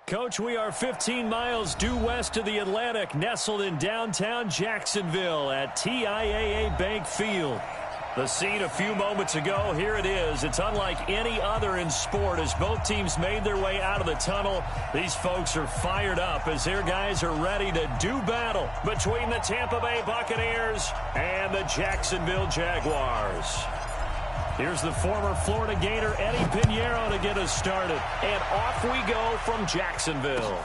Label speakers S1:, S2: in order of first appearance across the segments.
S1: Coach, we are 15 miles due west of the Atlantic, nestled in downtown Jacksonville at TIAA Bank Field. The scene a few moments ago, here it is. It's unlike any other in sport as both teams made their way out of the tunnel. These folks are fired up as their guys are ready to do battle between the Tampa Bay Buccaneers and the Jacksonville Jaguars. Here's the former Florida Gator Eddie Pinheiro to get us started. And off we go from Jacksonville.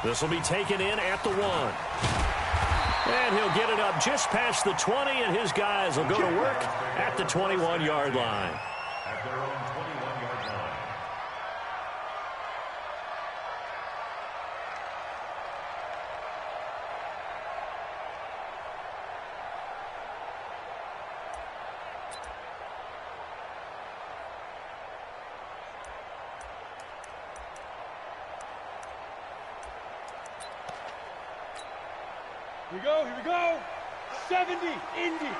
S1: This will be taken in at the 1. And he'll get it up just past the 20, and his guys will go to work at the 21-yard line.
S2: At their own 21-yard line.
S3: Here we go. 70, Indy.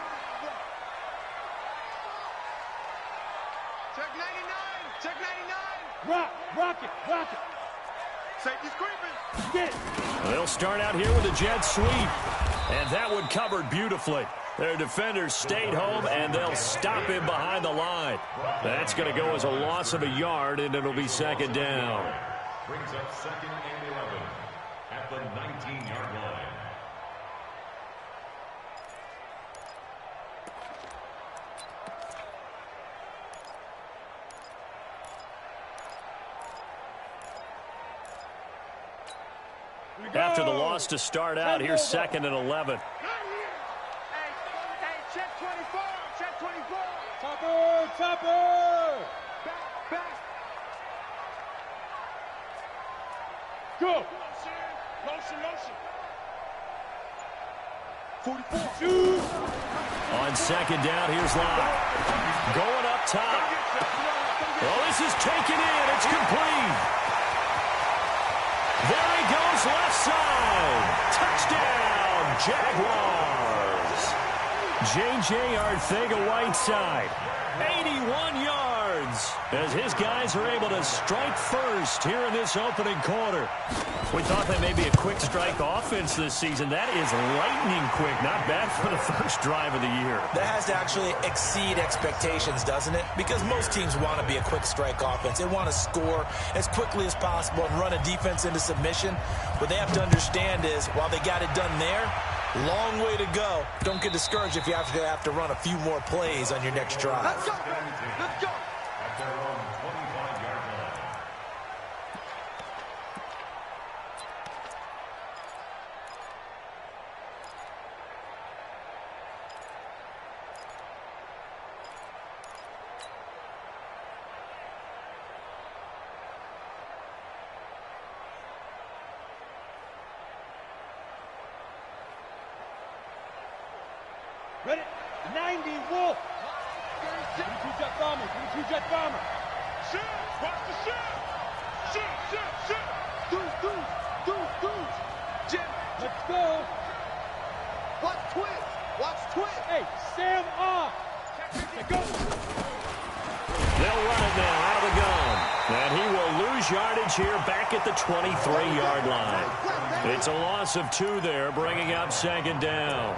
S4: Check 99, check 99.
S3: Rock it.
S4: Safety's creeping.
S3: Get it.
S1: They'll start out here with a jet sweep. And that one covered beautifully. Their defenders stayed home, and they'll stop him behind the line. That's going to go as a loss of a yard, and it'll be second down.
S2: Brings up 2nd and 11 at the 19-yard line.
S1: After the loss to start out, here's 2nd and 11.
S4: Hey, check 24, check 24.
S3: Topper.
S4: Back.
S3: Go.
S4: Motion. 44.
S3: Shoot.
S1: On 2nd down, here's Locke. Going up top. Well, this is taken in. It's complete. There he goes, left side. Touchdown, Jaguars. J.J. Arcega-Whiteside, 81 yards, as his guys are able to strike first here in this opening quarter. We thought that may be a quick strike offense this season. That is lightning quick. Not bad for the first drive of the year.
S5: That has to actually exceed expectations, doesn't it? Because most teams want to be a quick strike offense. They want to score as quickly as possible and run a defense into submission. What they have to understand is, while they got it done there, long way to go. Don't get discouraged if you have to run a few more plays on your next drive.
S4: Let's go.
S2: At their own 25-yard line.
S3: Ready? 90, Wolf. 22 jet bomber.
S4: Shoot. Watch the shoot. Shoot. Dudes. Jim.
S3: Let's go.
S4: Watch twist.
S3: Hey, Sam off. Go.
S1: They'll run it now out of the gun. And he will lose yardage here back at the 23-yard line. It's a loss of 2 there, bringing up 2nd down.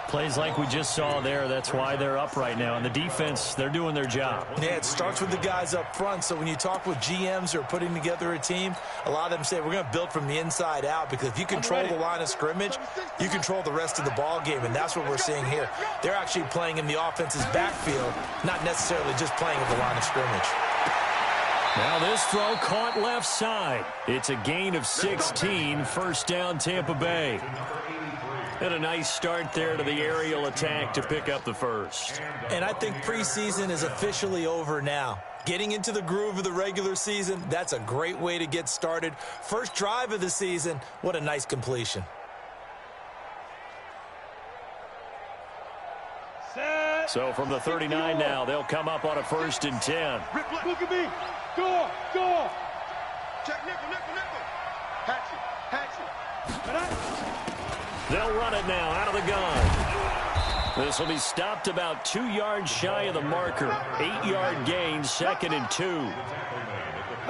S1: Plays like we just saw there, that's why they're up right now. And the defense, they're doing their job.
S5: Yeah, it starts with the guys up front. So when you talk with GMs who are putting together a team, a lot of them say we're going to build from the inside out, because if you control the line of scrimmage, you control the rest of the ball game, and that's what we're seeing here. They're actually playing in the offense's backfield, not necessarily just playing at the line of scrimmage.
S1: Now this throw caught left side. It's a gain of 16, first down Tampa Bay. And a nice start there to the aerial attack to pick up the first.
S5: And I think preseason is officially over now. Getting into the groove of the regular season, that's a great way to get started. First drive of the season, what a nice completion.
S3: Set.
S1: So from the 39 now, they'll come up on a 1st and 10.
S3: Look at me. Go.
S4: Check nickel. Hatchet.
S1: They'll run it now out of the gun. This will be stopped about 2 yards shy of the marker. 8-yard gain, 2nd and 2.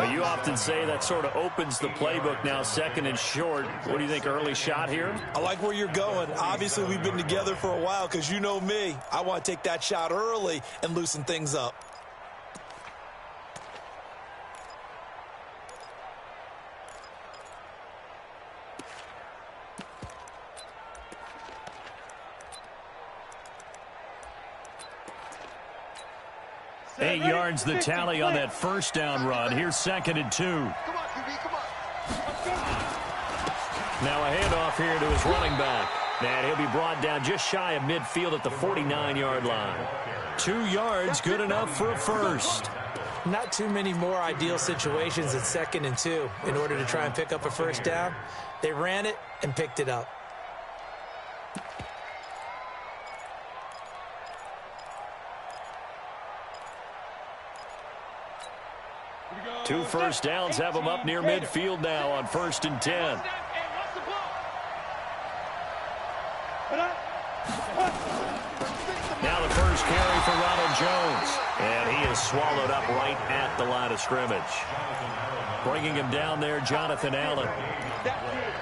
S1: You often say that sort of opens the playbook now, second and short. What do you think, early shot here?
S5: I like where you're going. Obviously, we've been together for a while because you know me. I want to take that shot early and loosen things up.
S1: Eight yards the tally on that first down run. Here's second and 2.
S4: Come on, QB, come on.
S1: Now a handoff here to his running back. And he'll be brought down just shy of midfield at the 49-yard line. 2 yards, good enough for a first.
S5: Not too many more ideal situations at second and 2 in order to try and pick up a first down. They ran it and picked it up.
S1: Two first downs have them up near midfield now on 1st and 10. Now the first carry for Ronald Jones. And he is swallowed up right at the line of scrimmage. Bringing him down there, Jonathan Allen.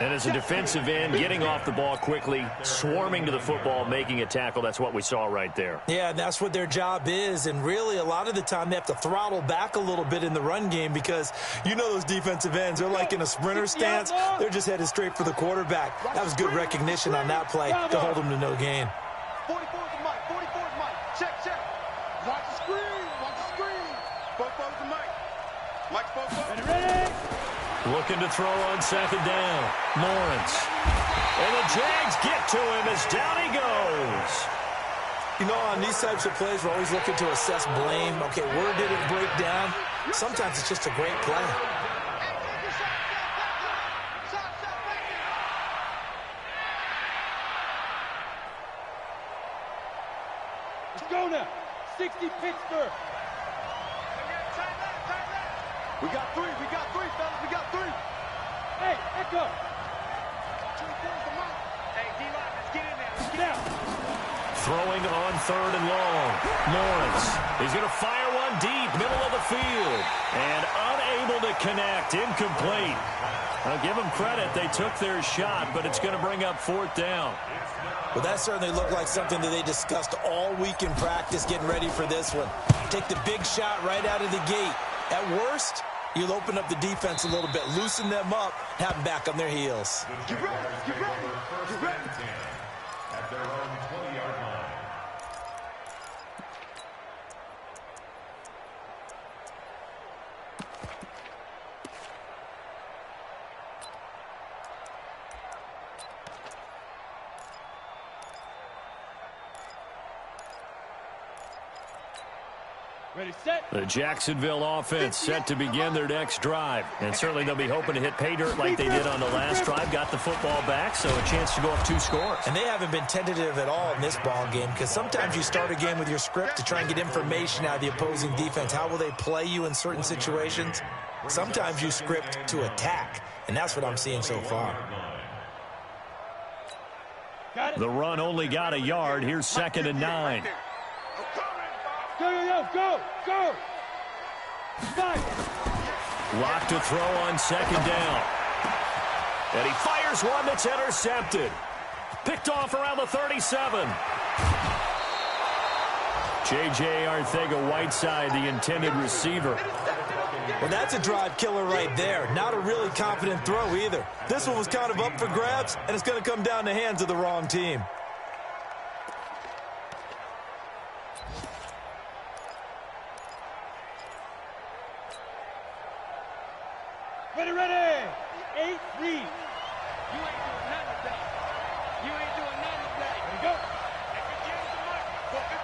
S1: And as a defensive end, getting off the ball quickly, swarming to the football, making a tackle. That's what we saw right there.
S5: Yeah, and that's what their job is. And really, a lot of the time, they have to throttle back a little bit in the run game because you know those defensive ends, they're like in a sprinter stance. They're just headed straight for the quarterback. That was good recognition on that play to hold them to no gain.
S4: 44 is the mic. 44 is the mic. Check, check. Watch the screen. Watch the screen. Fofo is the mic. Mike's Fofo.
S3: Ready?
S1: Looking to throw on second down. Lawrence. And the Jags get to him as down he goes.
S5: You know, on these types of plays, we're always looking to assess blame. Okay, where did it break down? Sometimes it's just a great play.
S3: Let's go now. 60 Pittsburgh.
S4: We got three, fellas, we got three.
S3: Hey, Echo.
S4: Hey, D-Line, let's get in there. Let's get
S3: Down.
S1: Throwing on 3rd and long. Lawrence. He's going to fire one deep, middle of the field. And unable to connect. Incomplete. I'll give them credit. They took their shot, but it's going to bring up 4th down.
S5: Well, that certainly looked like something that they discussed all week in practice getting ready for this one. Take the big shot right out of the gate. At worst, you'll open up the defense a little bit, loosen them up, have them back on their heels.
S4: Get ready, get ready, get ready.
S2: At their own 20-yard line.
S3: Ready, set.
S1: The Jacksonville offense set to begin their next drive. And certainly they'll be hoping to hit pay dirt like they did on the last drive. Got the football back, so a chance to go up 2 scores.
S5: And they haven't been tentative at all in this ball game because sometimes you start a game with your script to try and get information out of the opposing defense. How will they play you in certain situations? Sometimes you script to attack, and that's what I'm seeing so far.
S3: Got it.
S1: The run only got a yard. Here's 2nd and 9.
S3: Go. Five.
S1: Locked to throw on 2nd down. And he fires one that's intercepted. Picked off around the 37. J.J. Arcega-Whiteside, the intended receiver.
S5: Well, that's a drive killer right there. Not a really confident throw either. This one was kind of up for grabs, and it's going to come down the hands of the wrong team.
S3: Ready. 8-3.
S4: You ain't doing nothing today. You ain't doing nothing today.
S3: Ready, go.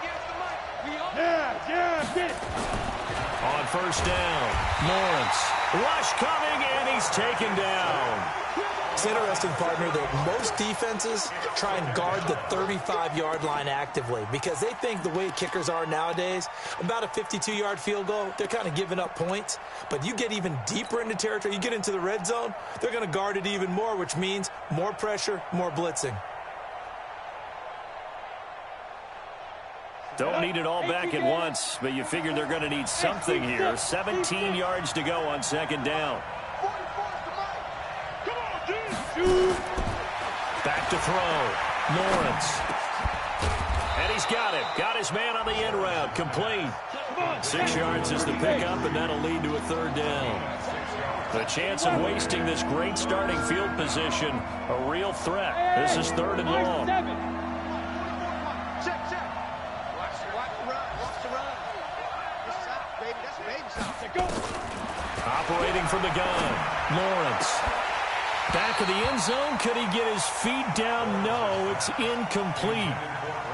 S4: Against the mic. We all
S3: Yeah, get it.
S1: On 1st down, Lawrence. Rush coming, and he's taken down.
S5: It's interesting, partner, that most defenses try and guard the 35-yard line actively because they think the way kickers are nowadays, about a 52-yard field goal, they're kind of giving up points. But you get even deeper into territory, you get into the red zone, they're going to guard it even more, which means more pressure, more blitzing.
S1: Don't need it all back at once, but you figure they're going to need something here. 17 yards to go on second down. Back to throw. Lawrence. And he's got him. Got his man on the end route. Complete. 6 yards is the pickup, and that'll lead to a third down. The chance of wasting this great starting field position, a real threat. This is third and long.
S4: Check, check. Watch the run. Watch the run. This is out, baby. That's baby shot. Go.
S1: Operating from the gun. Lawrence. Back of the end zone. Could he get his feet down? No, it's incomplete.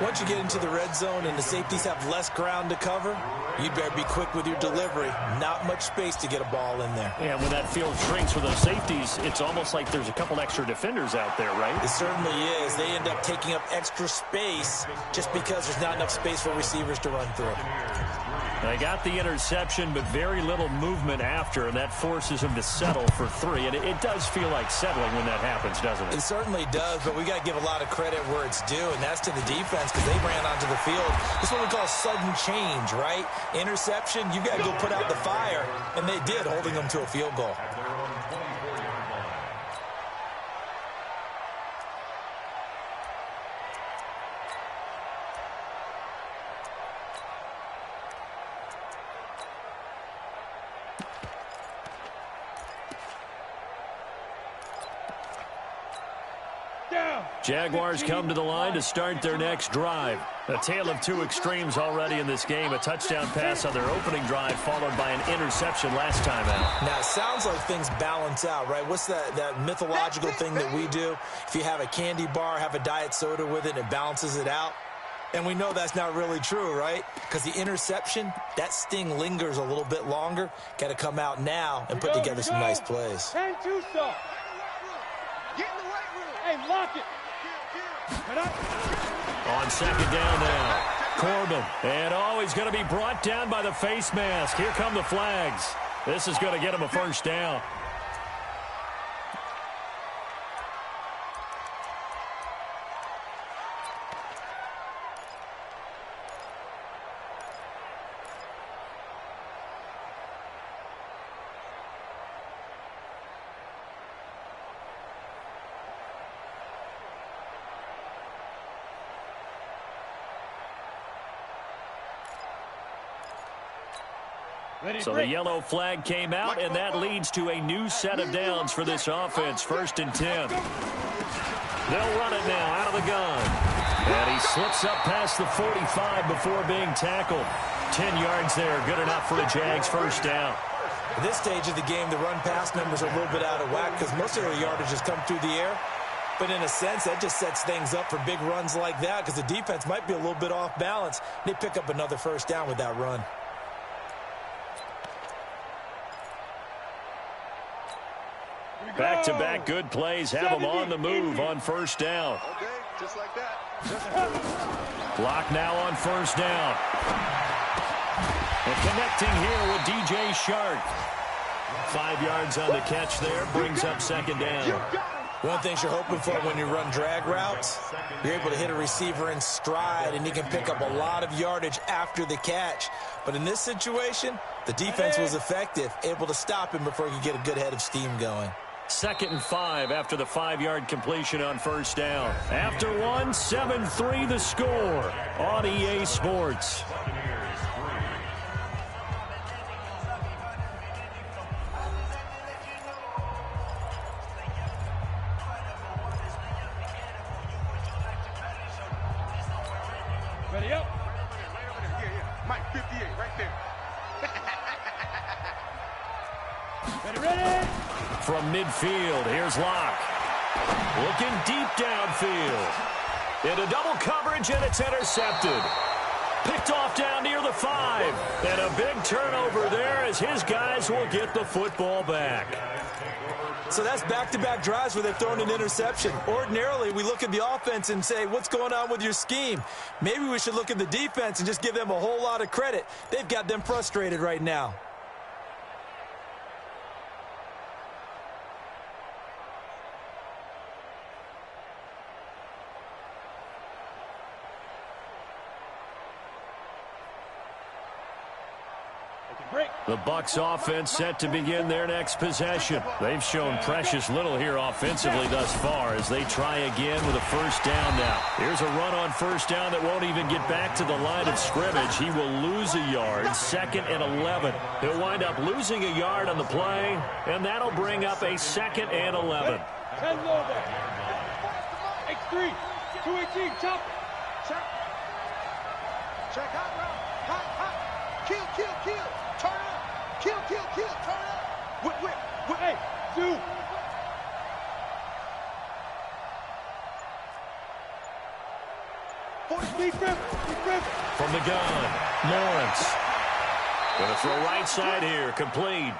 S5: Once you get into the red zone and the safeties have less ground to cover, you better be quick with your delivery. Not much space to get a ball in there.
S1: And when that field shrinks for those safeties, it's almost like there's a couple extra defenders out there, right?
S5: It certainly is. They end up taking up extra space just because there's not enough space for receivers to run through.
S1: They got the interception, but very little movement after, and that forces them to settle for 3. And it does feel like settling when that happens, doesn't it?
S5: It certainly does, but we got to give a lot of credit where it's due, and that's to the defense because they ran onto the field. This is what we call sudden change, right? Interception, you got to go put out the fire, and they did, holding them to a field goal.
S1: Jaguars come to the line to start their next drive. A tale of two extremes already in this game. A touchdown pass on their opening drive followed by an interception last time out.
S5: Now, it sounds like things balance out, right? What's that mythological thing that we do? If you have a candy bar, have a diet soda with it, and it balances it out. And we know that's not really true, right? Because the interception, that sting lingers a little bit longer. Got to come out now and put together some nice plays.
S3: 10-2 stop.
S4: Get in the right room.
S3: Hey, lock it.
S1: On second down now, Corbin. And he's going to be brought down by the face mask. Here come the flags. This is going to get him a first down. So the yellow flag came out, and that leads to a new set of downs for this offense. 1st and 10. They'll run it now out of the gun. And he slips up past the 45 before being tackled. 10 yards there, good enough for a Jags first down.
S5: At this stage of the game, the run-pass numbers are a little bit out of whack because most of their yardage has come through the air. But in a sense, that just sets things up for big runs like that because the defense might be a little bit off balance. They pick up another first down with that run.
S1: Back-to-back good plays have them on the move on first down.
S4: Okay, just like that.
S1: Clock now on first down. And connecting here with DJ Shark. 5 yards on the catch there, brings up second down.
S5: One of the things you're hoping for when you run drag routes, you're able to hit a receiver in stride, and he can pick up a lot of yardage after the catch. But in this situation, the defense was effective, able to stop him before he could get a good head of steam going.
S1: 2nd and 5 after the 5-yard completion on first down. After one, 7-3 the score on EA Sports.
S3: Ready up.
S4: Yeah. Mike, 58, right there.
S3: Ready.
S1: From midfield, here's Locke. Looking deep downfield. Into double coverage, and it's intercepted. Picked off down near the 5. And a big turnover there as his guys will get the football back.
S5: So that's back-to-back drives where they've thrown an interception. Ordinarily, we look at the offense and say, what's going on with your scheme? Maybe we should look at the defense and just give them a whole lot of credit. They've got them frustrated right now.
S1: The Bucs offense set to begin their next possession. They've shown precious little here offensively thus far as they try again with a first down now. Here's a run on first down that won't even get back to the line of scrimmage. He will lose a yard, 2nd and 11. He'll wind up losing a yard on the play, and that'll bring up a 2nd and 11.
S3: 10 low there. X3. 218. Chop.
S4: Check. Check. Hot route. Hot, hot. Kill, kill, kill. Turn up. Kill, kill, kill. Turn up. Whip, whip, whip.
S3: Hey, 2.
S1: From the gun, Lawrence. Going to throw right side here, complete.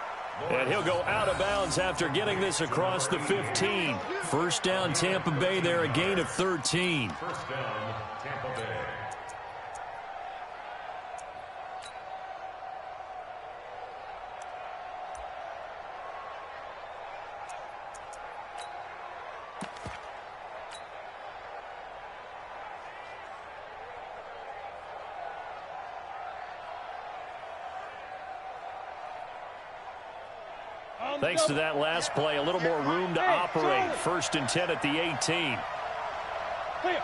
S1: And he'll go out of bounds after getting this across the 15. First down, Tampa Bay there, a gain of 13.
S2: First down, Tampa Bay.
S1: Thanks to that last play, a little more room to operate. 1st and 10 at the 18.
S4: 58, boy,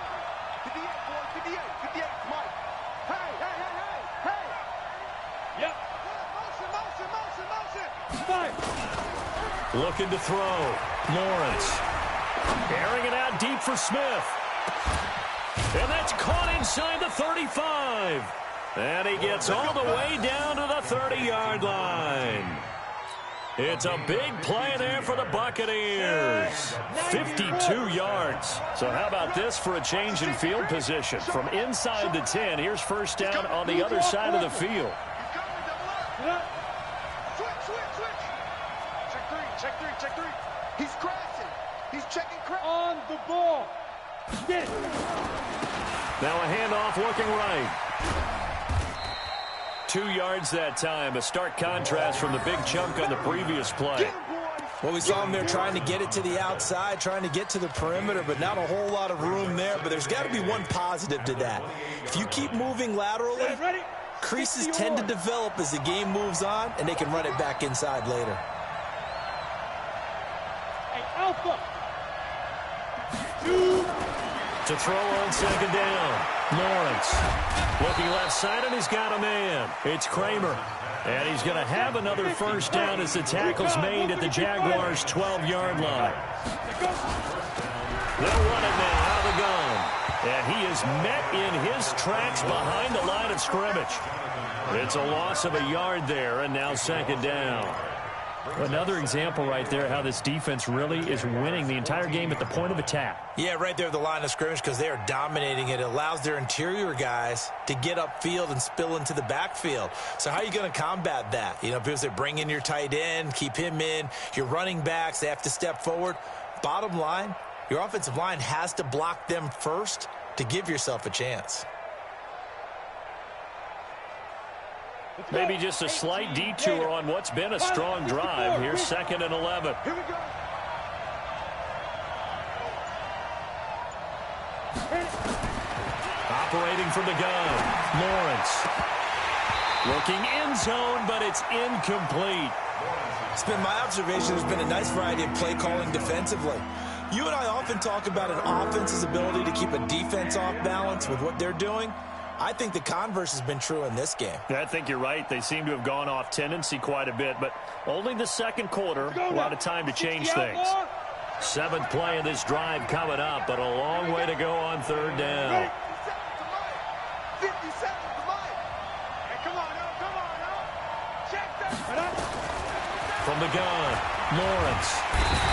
S4: 58, 58, Mike. Hey, hey, hey, hey, hey.
S3: Yep.
S4: Motion, motion, motion, motion.
S3: 5.
S1: Looking to throw. Lawrence. Airing it out deep for Smith. And that's caught inside the 35. And he gets all the way down to the 30-yard line. It's a big play there for the Buccaneers. 52 yards. So how about this for a change in field position? From inside the 10, here's first down on the other side of the field.
S4: Switch, switch, switch. Check 3, check 3, check 3. He's crashing. He's checking crash.
S3: On the ball. Get it.
S1: Now a handoff looking right. 2 yards that time. A stark contrast from the big chunk on the previous play.
S5: Well, we saw him there trying to get it to the outside, trying to get to the perimeter, but not a whole lot of room there. But there's got to be one positive to that. If you keep moving laterally, creases tend to develop as the game moves on, and they can run it back inside later.
S3: Hey, Alpha. 2.
S1: To throw on 2nd down. Lawrence looking left side, and he's got a man. It's Kramer. And he's going to have another first down as the tackle's made at the Jaguars' 12-yard line. They'll run it now out of the gun. And he is met in his tracks behind the line of scrimmage. It's a loss of a yard there, and now 2nd down. Another example right there how this defense really is winning the entire game at the point of attack.
S5: Yeah, right there at the line of scrimmage because they are dominating it. It allows their interior guys to get upfield and spill into the backfield. So how are you going to combat that? You know, because they bring in your tight end, keep him in. Your running backs, they have to step forward. Bottom line, your offensive line has to block them first to give yourself a chance.
S1: Maybe just a slight detour on what's been a strong drive. Here's 2nd and 11.
S4: Here we go.
S1: Operating from the gun. Lawrence. Looking end zone, but it's incomplete.
S5: It's been my observation there's been a nice variety of play calling defensively. You and I often talk about an offense's ability to keep a defense off balance with what they're doing. I think the converse has been true in this game.
S1: Yeah, I think you're right. They seem to have gone off tendency quite a bit, but only the 2nd quarter, a lot of time to change things. 7th play of this drive coming up, but a long way to go on 3rd down.
S4: 57 to Mike. Hey, come on now, come on now. Check that.
S1: From the gun, Lawrence.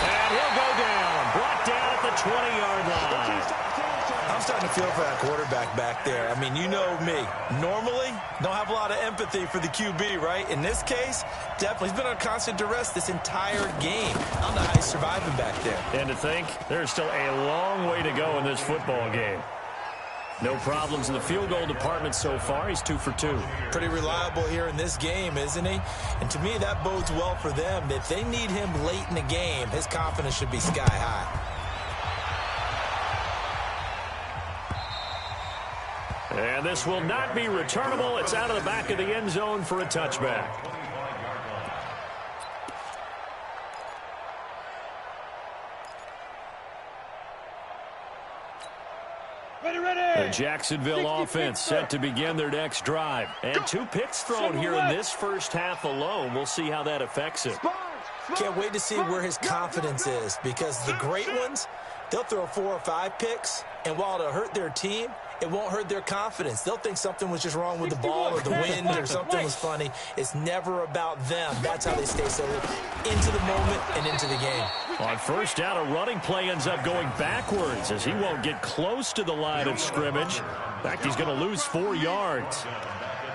S1: And he'll go down. Brought down at the 20-yard line.
S5: I'm starting to feel for that quarterback back there. I mean, you know me. Normally, don't have a lot of empathy for the QB, right? In this case, definitely. He's been on constant duress this entire game. I don't know how he's surviving back there.
S1: And to think, there's still a long way to go in this football game. No problems in the field goal department so far. He's 2 for 2.
S5: Pretty reliable here in this game, isn't he? And to me, that bodes well for them. If they need him late in the game, his confidence should be sky high.
S1: And this will not be returnable. It's out of the back of the end zone for a touchback. The Jacksonville offense set to begin their next drive. And 2 picks thrown here in this first half alone. We'll see how that affects him.
S5: Can't wait to see where his confidence is, because the great ones, they'll throw 4 or 5 picks, and while it'll hurt their team, it won't hurt their confidence. They'll think something was just wrong with the ball or the wind or something was funny. It's never about them. That's how they stay so into the moment and into the game.
S1: On first down, a running play ends up going backwards as he won't get close to the line of scrimmage. In fact, he's going to lose 4 yards.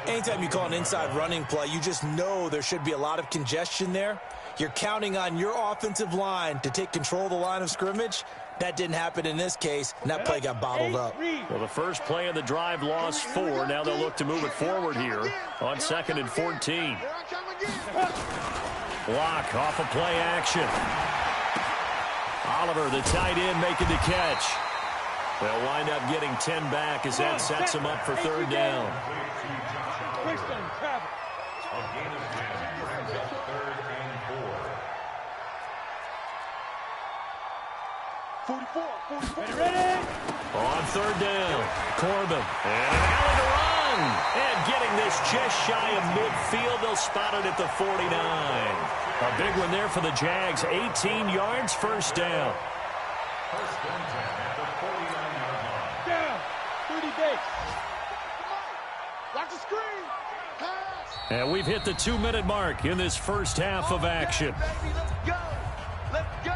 S5: Anytime you call an inside running play, you just know there should be a lot of congestion there. You're counting on your offensive line to take control of the line of scrimmage. That didn't happen in this case, and that play got bottled up.
S1: Well, the first play of the drive lost 4. Now they'll look to move it forward here on 2nd and 14. Block off of play action. Oliver, the tight end, making the catch. They'll wind up getting 10 back as that sets them up for 3rd down.
S2: A gain of 10 brings up 3rd and 4.
S3: 44. Ready?
S1: On 3rd down, Corbin. And an alley to run. And getting this just shy of midfield. They'll spot it at the 49. A big one there for the Jags. 18 yards, 1st down.
S2: 1st and 10 at the 49-yard line.
S3: Down. 30 base.
S4: Watch the screen. Pass.
S1: And we've hit the 2-minute mark in this first half of action.
S4: Baby, let's go. Let's go.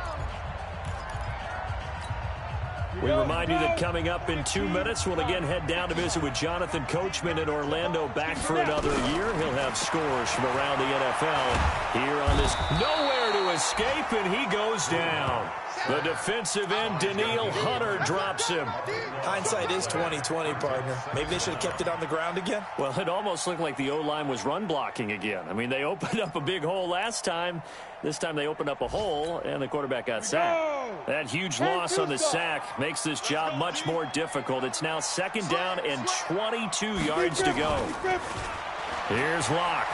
S1: We remind you that coming up in 2 minutes, we'll again head down to visit with Jonathan Coachman in Orlando, back for another year. He'll have scores from around the NFL here on this. Nowhere to escape, and he goes down. The defensive end, Daniil Hunter, drops him.
S5: Hindsight is 20/20, partner. Maybe they should have kept it on the ground again.
S1: Well, it almost looked like the O-line was run blocking again. I mean, they opened up a big hole last time. This time they opened up a hole, and the quarterback got sacked. That huge loss on the sack makes this job much more difficult. It's now 2nd down and 22 yards to go. Here's Locke.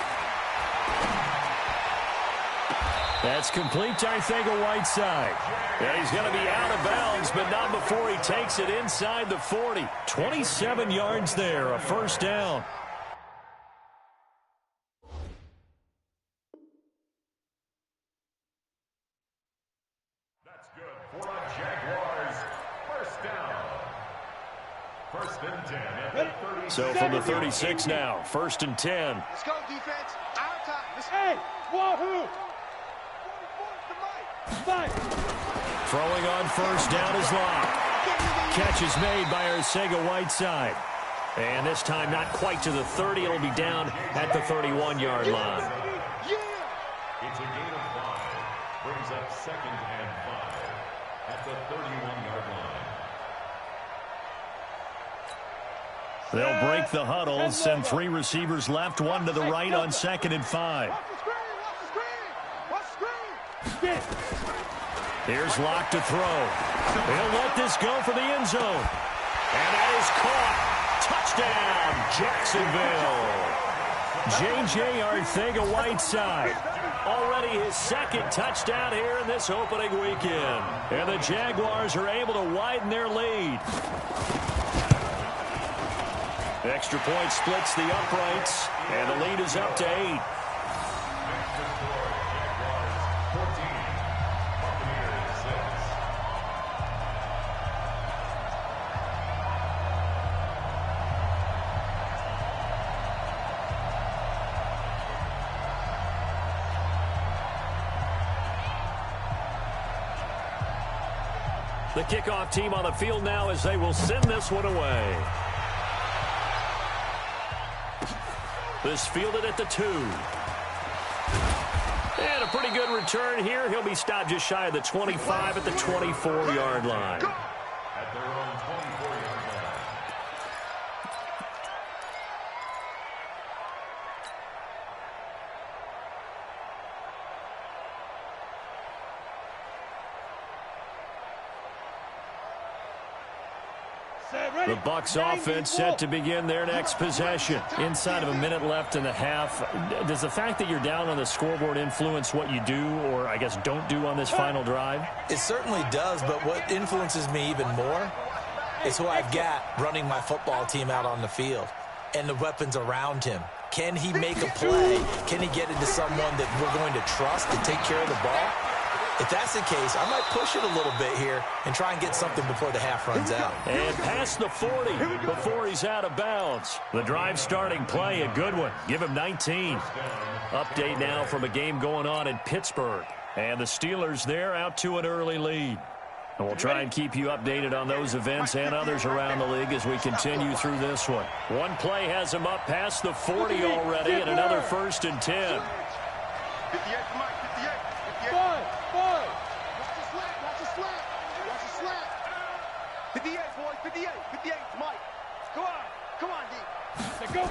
S1: That's complete to Arcega-Whiteside. Yeah, he's going to be out of bounds, but not before he takes it inside the 40. 27 yards there, a 1st down.
S2: That's good for a Jaguars 1st down. 1st and 10 at the 36.
S1: So from the 36 now, 1st and 10.
S4: Let's go, defense. Our time. Let's
S3: Hey, wahoo! Fight.
S1: Throwing on 1st down is Locke. Catch is made by Arcega-Whiteside. And this time not quite to the 30. It'll be down at the 31-yard line.
S2: It's a gain of 5. Brings up 2nd and 5 at the 31-yard line.
S1: They'll break the huddle, send 3 receivers left, 1 to the right on 2nd and 5.
S4: Watch the screen. Watch the screen. Watch the screen.
S1: Here's Locke to throw. He'll let this go for the end zone. And that is caught. Touchdown, Jacksonville. J.J. Arcega-Whiteside. Already his 2nd touchdown here in this opening weekend. And the Jaguars are able to widen their lead. Extra point splits the uprights, and the lead is up to 8. The kickoff team on the field now as they will send this one away. This fielded at the 2. And a pretty good return here. He'll be stopped just shy of the 25 at the 24-yard line.
S2: At their own 24-yard line.
S1: The Bucs offense set to begin their next possession. Inside of a minute left in the half. Does the fact that you're down on the scoreboard influence what you do, or I guess don't do on this final drive?
S5: It certainly does, but what influences me even more It's who I've got running my football team out on the field and the weapons around him. Can he make a play? Can he get into someone that we're going to trust to take care of the ball? If that's the case, I might push it a little bit here and try and get something before the half runs out.
S1: And past the 40 before he's out of bounds. The drive starting play, a good one. Give him 19. Update now from a game going on in Pittsburgh. And the Steelers there out to an early lead. And we'll try and keep you updated on those events and others around the league as we continue through this one. One play has him up past the 40 already and another 1st and 10.
S4: 58, Mike, 58. 58.
S3: Five.
S4: Watch the slant, watch the slant. Watch the slant. 58, boys, 58. 58, Mike. Come on, D.
S3: Let's go.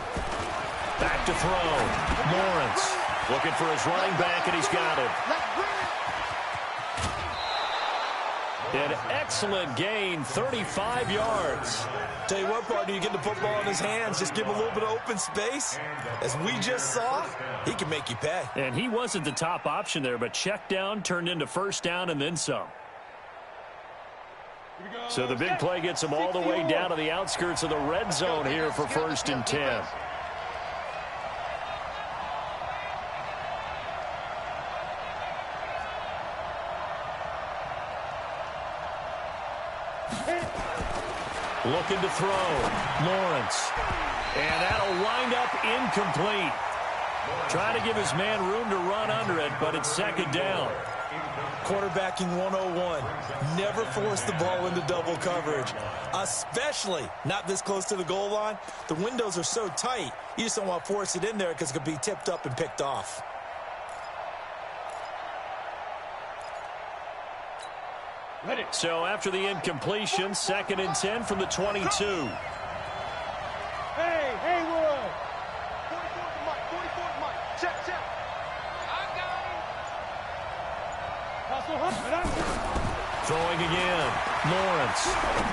S1: Back to throw. Lawrence looking for his running back, and he's got him.
S4: Let's bring it.
S1: An excellent gain, 35 yards.
S5: Tell you what, partner, you get the football in his hands, just give him a little bit of open space. As we just saw, he can make you pay.
S1: And he wasn't the top option there, but check down turned into 1st down and then some. So the big play gets him all the way down to the outskirts of the red zone here for 1st and 10. Looking to throw. Lawrence. And that'll wind up incomplete. Trying to give his man room to run under it, but it's 2nd down.
S5: Quarterbacking 101. Never force the ball into double coverage, especially not this close to the goal line. The windows are so tight, you just don't want to force it in there because it could be tipped up and picked off.
S1: So after the incompletion, 2nd and 10 from the 22.
S3: Hey, Haywood.
S4: 44 to Mike, 44 to Mike. Check. I got him.
S1: Throwing again. Lawrence.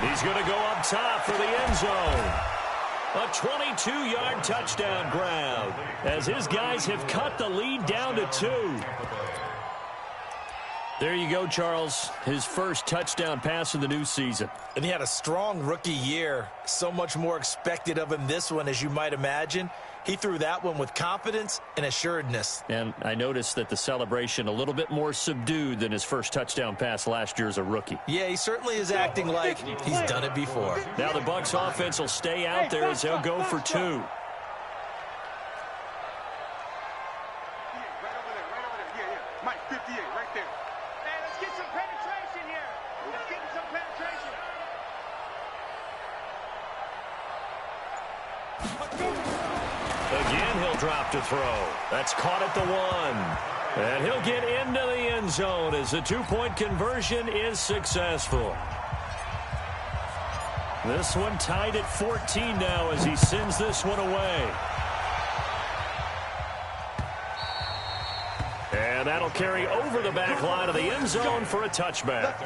S1: He's going to go up top for the end zone. A 22-yard touchdown grab as his guys have cut the lead down to 2. There you go, Charles. His first touchdown pass of the new season.
S5: And he had a strong rookie year. So much more expected of him this one, as you might imagine. He threw that one with confidence and assuredness.
S1: And I noticed that the celebration a little bit more subdued than his first touchdown pass last year as a rookie.
S5: Yeah, he certainly is acting like he's done it before.
S1: Now the Bucs offense will stay out there as they'll go for 2.
S4: Right over there. Yeah. Mike, 58, right there. Hey, let's get some penetration here. Let's get some penetration.
S1: Again, he'll drop to throw. That's caught at the 1. And he'll get into the end zone as the 2-point conversion is successful. This one tied at 14 now as he sends this one away. And that'll carry over the back line of the end zone for a touchback.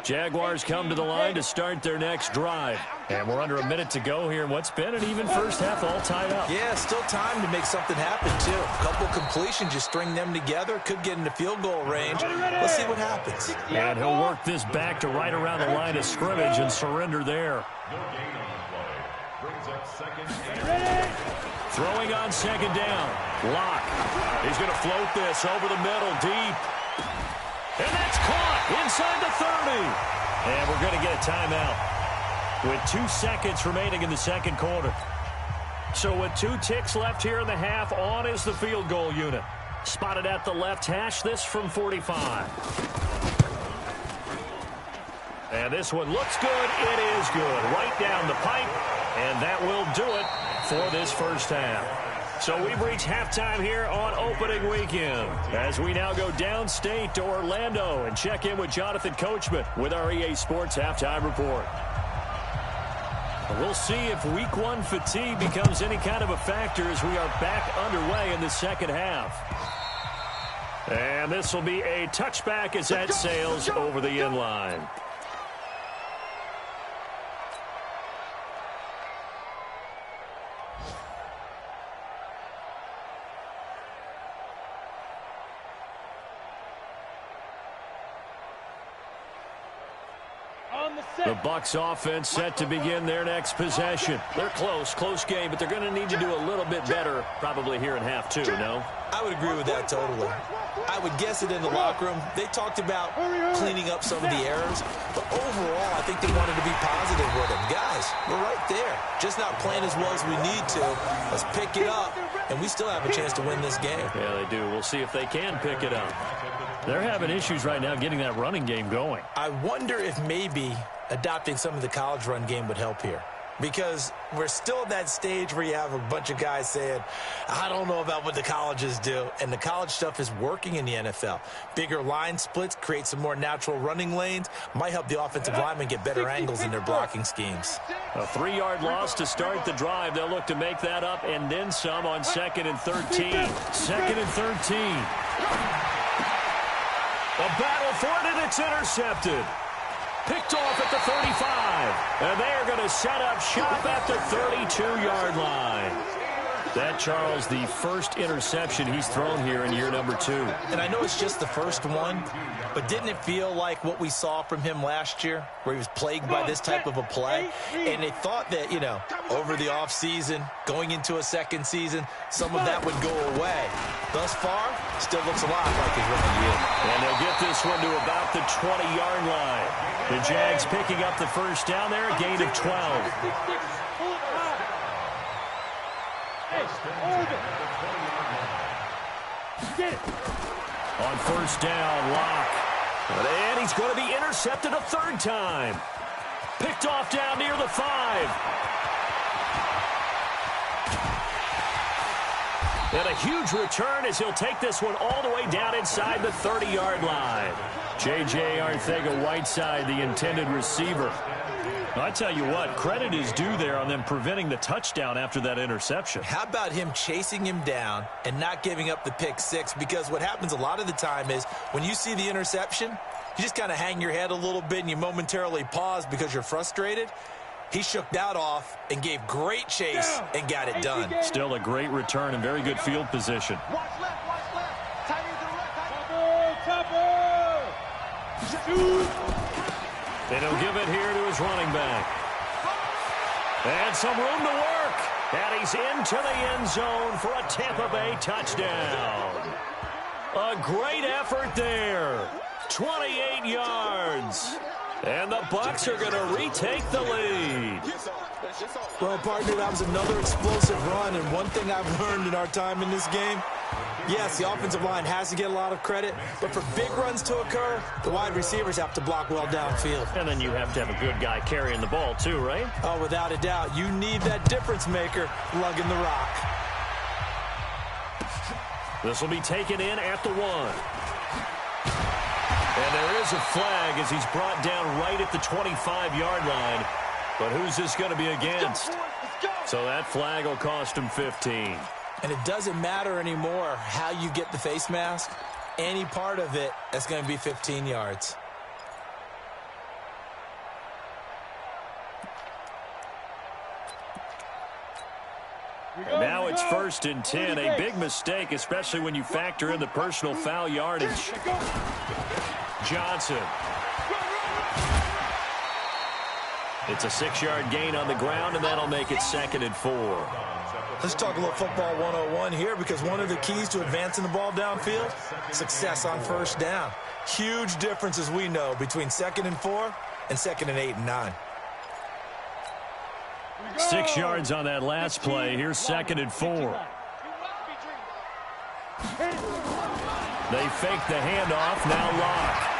S1: Jaguars come to the line to start their next drive. And we're under a minute to go here in what's been an even first half, all tied up.
S5: Yeah, still time to make something happen, too. A couple completions, you string them together, could get into field goal range. Let's see what happens.
S1: And he'll work this back to right around the line of scrimmage and surrender there.
S2: No gain on the play. Brings up 2nd and 10.
S1: Throwing on 2nd down. Lock. He's going to float this over the middle, deep. And that's caught inside the 30. And we're going to get a timeout with 2 seconds remaining in the second quarter. So with 2 ticks left here in the half, on is the field goal unit. Spotted at the left hash, this from 45. And this one looks good. It is good. Right down the pipe. And that will do it for this first half. So we've reached halftime here on opening weekend as we now go downstate to Orlando and check in with Jonathan Coachman with our EA Sports Halftime Report. We'll see if Week 1 fatigue becomes any kind of a factor as we are back underway in the second half. And this will be a touchback as that sails over the end line. The Bucs offense set to begin their next possession. They're close game, but they're going to need to do a little bit better probably here in half two, no?
S5: I would agree with that totally. I would guess it in the locker room. They talked about cleaning up some of the errors, but overall, I think they wanted to be positive with them. Guys, we're right there. Just not playing as well as we need to. Let's pick it up, and we still have a chance to win this game.
S1: Yeah, they do. We'll see if they can pick it up. They're having issues right now getting that running game going.
S5: I wonder if maybe adopting some of the college run game would help here. Because we're still at that stage where you have a bunch of guys saying, I don't know about what the colleges do. And the college stuff is working in the NFL. Bigger line splits, create some more natural running lanes, might help the offensive linemen get better angles in their blocking schemes.
S1: A 3-yard loss to start the drive. They'll look to make that up and then some on 2nd and 13. 2nd and 13. A battle for it, and it's intercepted. Picked off at the 35. And they're going to set up shop at the 32-yard line. That, Charles, the first interception he's thrown here in year number 2.
S5: And I know it's just the first one, but didn't it feel like what we saw from him last year, where he was plagued by this type of a play? And they thought that, you know, over the offseason, going into a second season, some of that would go away. Thus far, still looks a lot like his rookie year.
S1: And they'll get this one to about the 20-yard line. The Jags picking up the first down there, a gain of 12. On first down, Locke. And he's going to be intercepted a 3rd time. Picked off down near the 5. And a huge return as he'll take this one all the way down inside the 30-yard line. J.J. Arcega-Whiteside, the intended receiver. I tell you what, credit is due there on them preventing the touchdown after that interception.
S5: How about him chasing him down and not giving up the pick 6? Because what happens a lot of the time is when you see the interception, you just kind of hang your head a little bit and you momentarily pause because you're frustrated. He shook that off and gave great chase and got it done.
S1: Still a great return and very good field position.
S4: Watch left, watch left. Tight end to the left, tight end. Shoot.
S1: And he'll give it here to his running back. And some room to work. And he's into the end zone for a Tampa Bay touchdown. A great effort there. 28 yards. And the Bucs are going to retake the lead.
S5: Well, partner, that was another explosive run. And one thing I've learned in our time in this game, yes, the offensive line has to get a lot of credit, but for big runs to occur, the wide receivers have to block well downfield.
S1: And then you have to have a good guy carrying the ball too, right?
S5: Oh, without a doubt. You need that difference maker lugging the rock.
S1: This will be taken in at the 1. And there is a flag as he's brought down right at the 25-yard line. But who's this going to be against? So that flag will cost him 15.
S5: And it doesn't matter anymore how you get the face mask. Any part of it, that's going to be 15 yards.
S1: And now it's 1st and 10. A big mistake, especially when you factor in the personal foul yardage. Johnson. It's a 6-yard gain on the ground, and that'll make it 2nd and 4.
S5: Let's talk a little football 101 here, because one of the keys to advancing the ball downfield, success on first down. Huge difference, as we know, between 2nd and 4 and 2nd and 8 and 9.
S1: 6 yards on that last play. Here's 2nd and 4. They fake the handoff. Now Locke.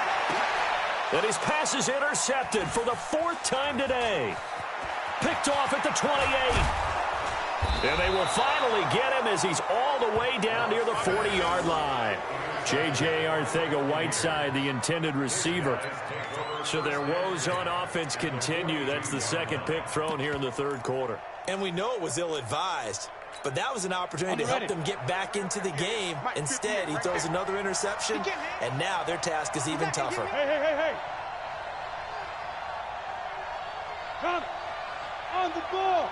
S1: And his pass is intercepted for the 4th time today. Picked off at the 28. And they will finally get him as he's all the way down near the 40-yard line. J.J. Arcega-Whiteside, the intended receiver. So their woes on offense continue. That's the 2nd pick thrown here in the 3rd quarter.
S5: And we know it was ill-advised, but that was an opportunity to help them get back into the game. Instead, he throws another interception, and now their task is even tougher.
S3: Hey. Come on the ball.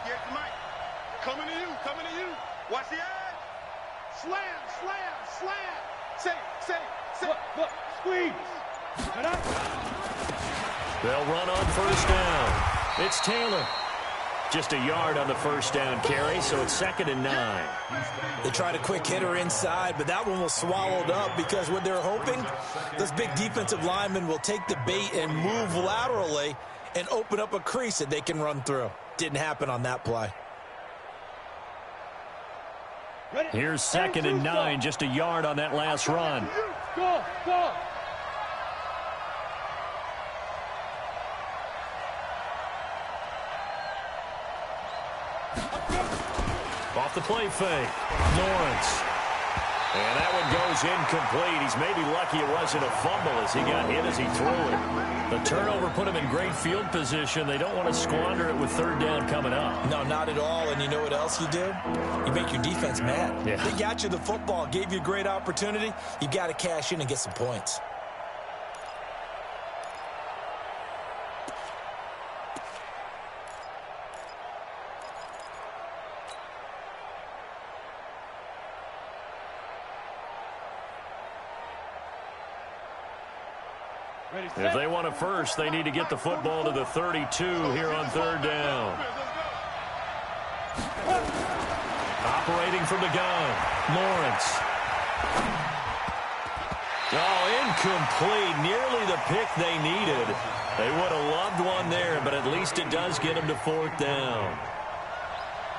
S4: Yeah, Mike. Coming to you. Watch the edge. Slam. Say.
S3: Look, squeeze.
S1: They'll run on first down. It's Taylor. Just a yard on the first down carry, so it's 2nd and 9.
S5: They tried a quick hitter inside, but that one was swallowed up because what they're hoping, those big defensive linemen will take the bait and move laterally and open up a crease that they can run through. Didn't happen on that play.
S1: Here's 2nd and 9, just a yard on that last run.
S3: Go, go.
S1: Off the play fake, Lawrence. And that one goes incomplete. He's maybe lucky it wasn't a fumble as he got hit as he threw it. The turnover put him in great field position. They don't want to squander it with 3rd down coming up.
S5: No, not at all. And you know what else you do? You make your defense mad.
S1: Yeah.
S5: They got you the football, gave you a great opportunity. You got to cash in and get some points.
S1: If they want it first, they need to get the football to the 32 here on 3rd down. Operating from the gun, Lawrence. Oh, incomplete. Nearly the pick they needed. They would have loved one there, but at least it does get them to 4th down.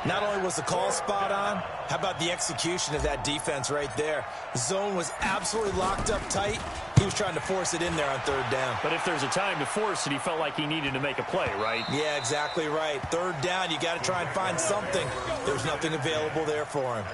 S5: Not only was the call spot on, how about the execution of that defense right there? The zone was absolutely locked up tight. He was trying to force it in there on 3rd down.
S1: But if there's a time to force it, he felt like he needed to make a play, right?
S5: Yeah, exactly right. 3rd down, you got to try and find something. There's nothing available there for him.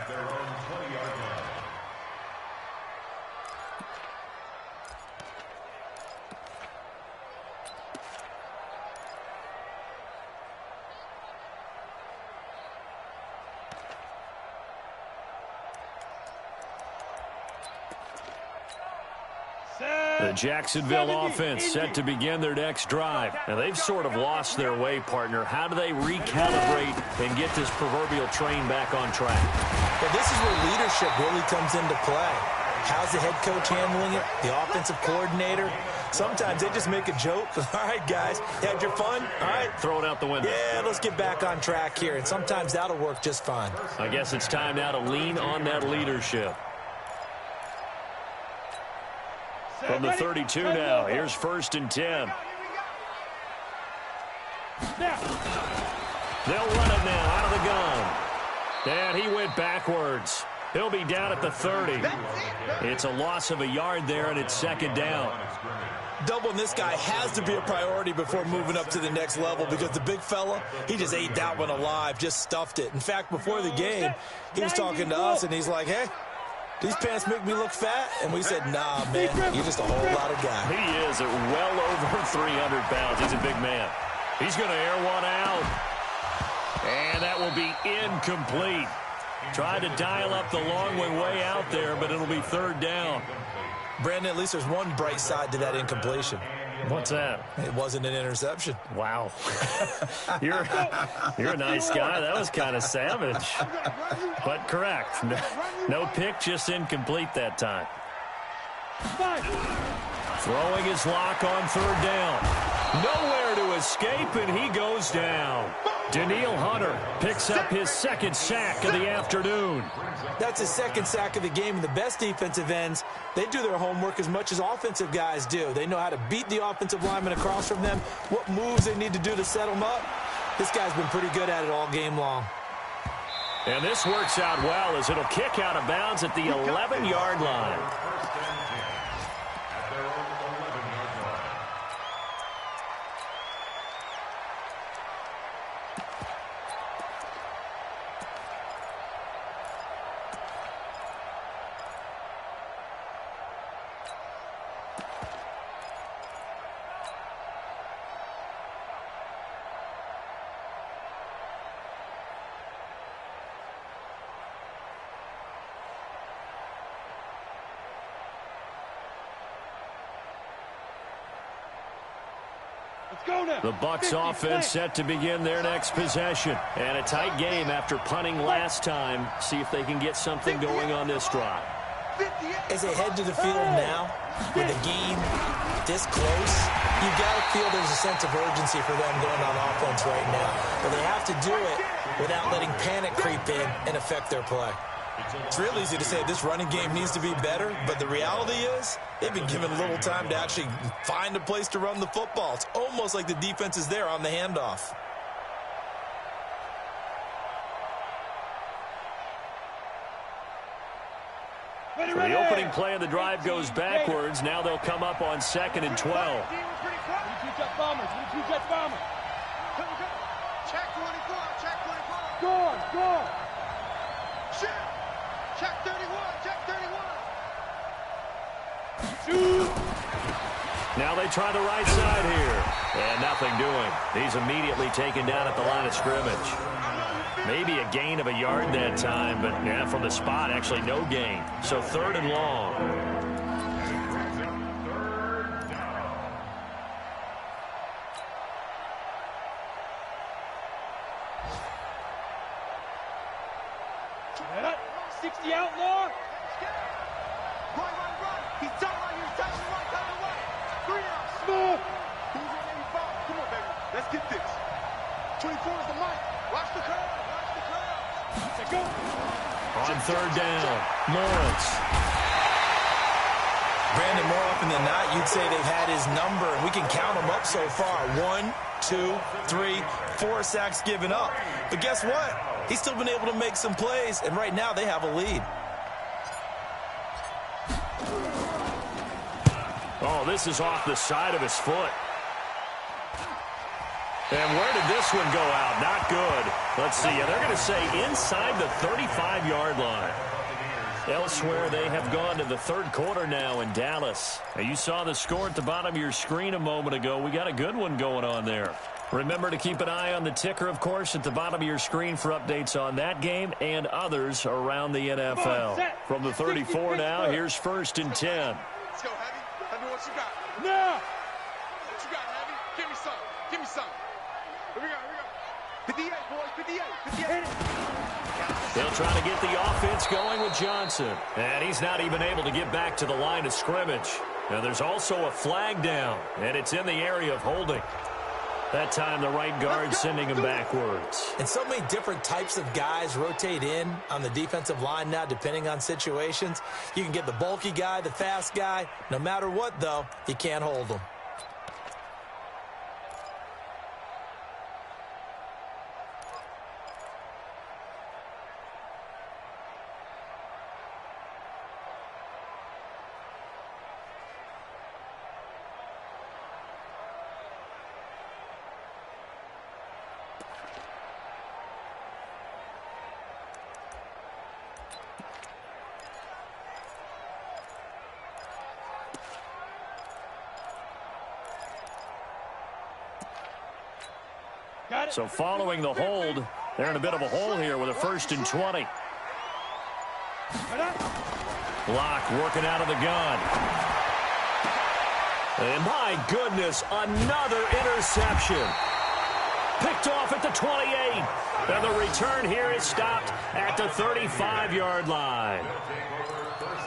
S1: The Jacksonville offense set to begin their next drive. Now, they've sort of lost their way, partner. How do they recalibrate and get this proverbial train back on track?
S5: Well, this is where leadership really comes into play. How's the head coach handling it? The offensive coordinator? Sometimes they just make a joke. All right, guys, you had your fun? All right.
S1: Throw it out the window.
S5: Yeah, let's get back on track here. And sometimes that'll work just fine.
S1: I guess it's time now to lean on that leadership. From the 32 now, here's 1st and 10. They'll run it now out of the gun. And he went backwards. He'll be down at the 30. It's a loss of a yard there, and it's 2nd down.
S5: Doubling this guy has to be a priority before moving up to the next level because the big fella, he just ate that one alive, just stuffed it. In fact, before the game, he was talking to us, and he's like, hey, these pants make me look fat? And we said, nah, man, you're just a whole lot of guy.
S1: He is at well over 300 pounds. He's a big man. He's going to air one out. And that will be incomplete. Tried to dial up the long way out there, but it'll be 3rd down.
S5: Brandon, at least there's one bright side to that incompletion.
S1: What's that?
S5: It wasn't an interception.
S1: Wow. You're a nice guy. That was kind of savage. But correct. No pick, just incomplete that time. Throwing his lock on 3rd down. Nowhere to escape, and he goes down. Daniil Hunter picks up his 2nd sack of the afternoon.
S5: That's his 2nd sack of the game, and the best defensive ends, they do their homework as much as offensive guys do. They know how to beat the offensive lineman across from them, what moves they need to do to set them up. This guy's been pretty good at it all game long.
S1: And this works out well as it'll kick out of bounds at the 11-yard line. The Bucs offense set to begin their next possession. And a tight game after punting last time. See if they can get something going on this drive.
S5: As they head to the field now, with the game this close, you got to feel there's a sense of urgency for them going on offense right now. But they have to do it without letting panic creep in and affect their play. It's real easy to say this running game needs to be better, but the reality is they've been given little time to actually find a place to run the football. It's almost like the defense is there on the handoff.
S1: So the opening play of the drive goes backwards. Now they'll come up on 2nd and 12.
S3: 22 Jet bombers. 22 Jet bombers.
S4: Check 24. Check 24.
S3: Gone.
S4: Shit. Check 31. Check 31.
S3: Shoot.
S1: Now they try the right side here. And nothing doing. He's immediately taken down at the line of scrimmage. Maybe a gain of a yard that time, but yeah, from the spot, actually no gain. So 3rd and long.
S3: Get up. 60 outlaw.
S4: Run. He's done right here. Touch the right, down the way. 3 out.
S3: Smooth.
S4: Who's on 85? Come on, baby. Let's get this. 24 is the mic. Watch the curve.
S3: Let's go.
S1: On 3rd down, Lawrence.
S5: Brandon, more often than not, you'd say they've had his number, and we can count them up so far. 1, 2, 3, 4 sacks given up. But guess what? He's still been able to make some plays, and right now they have a lead.
S1: Oh, this is off the side of his foot. And where did this one go out? Not good. Let's see. They're going to say inside the 35-yard line. Elsewhere, they have gone to the 3rd quarter now in Dallas. Now, you saw the score at the bottom of your screen a moment ago. We got a good one going on there. Remember to keep an eye on the ticker, of course, at the bottom of your screen for updates on that game and others around the NFL. From the 34 now, here's 1st and 10.
S4: Let's go, Heavy. Heavy, what you got?
S3: Now.
S4: What you got, Heavy? Give me some. Give me some. Here we go. 58, boys. 58.
S1: They'll try to get the offense going with Johnson. And he's not even able to get back to the line of scrimmage. Now, there's also a flag down, and it's in the area of holding. That time, the right guard sending him backwards.
S5: And so many different types of guys rotate in on the defensive line now, depending on situations. You can get the bulky guy, the fast guy. No matter what, though, you can't hold them.
S1: So following the hold, they're in a bit of a hole here with a 1st and 20. Block working out of the gun. And my goodness, another interception. Picked off at the 28. And the return here is stopped at the 35-yard line.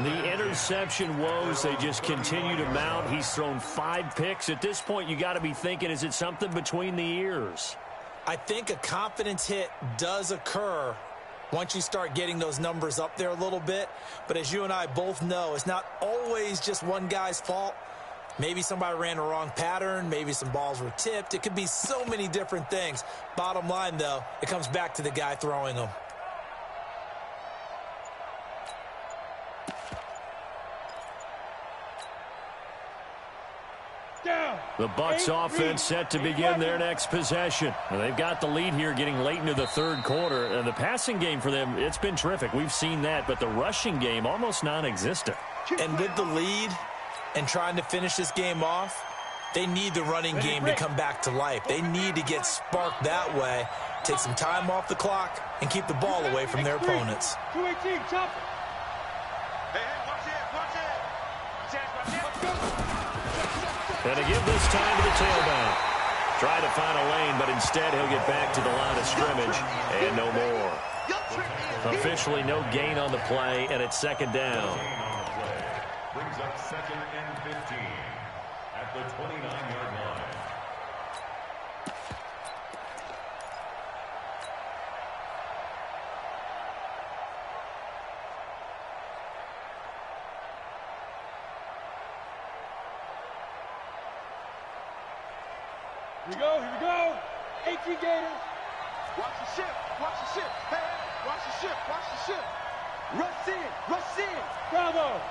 S1: The interception woes, they just continue to mount. He's thrown 5 picks. At this point, you got to be thinking, is it something between the ears?
S5: I think a confidence hit does occur once you start getting those numbers up there a little bit. But as you and I both know, it's not always just one guy's fault. Maybe somebody ran a wrong pattern. Maybe some balls were tipped. It could be so many different things. Bottom line, though, it comes back to the guy throwing them.
S1: The Bucs offense set to begin their next possession. Now, they've got the lead here getting late into the 3rd quarter. And the passing game for them, it's been terrific. We've seen that. But the rushing game, almost non-existent.
S5: And with the lead and trying to finish this game off, they need the running game to come back to life. They need to get sparked that way, take some time off the clock, and keep the ball away from their opponents.
S3: 218, chop it.
S4: Hey, watch it.
S1: And to give this time to the tailback. Try to find a lane, but instead he'll get back to the line of scrimmage and no more. Officially no gain on the play, and it's 2nd down.
S2: second and 15 at the 29-yard line.
S3: Here we go, here we go. 18 Gators.
S4: Watch the ship, watch the ship. Hey, hey, watch the ship, watch the ship. Rush in, rush in.
S3: Bravo.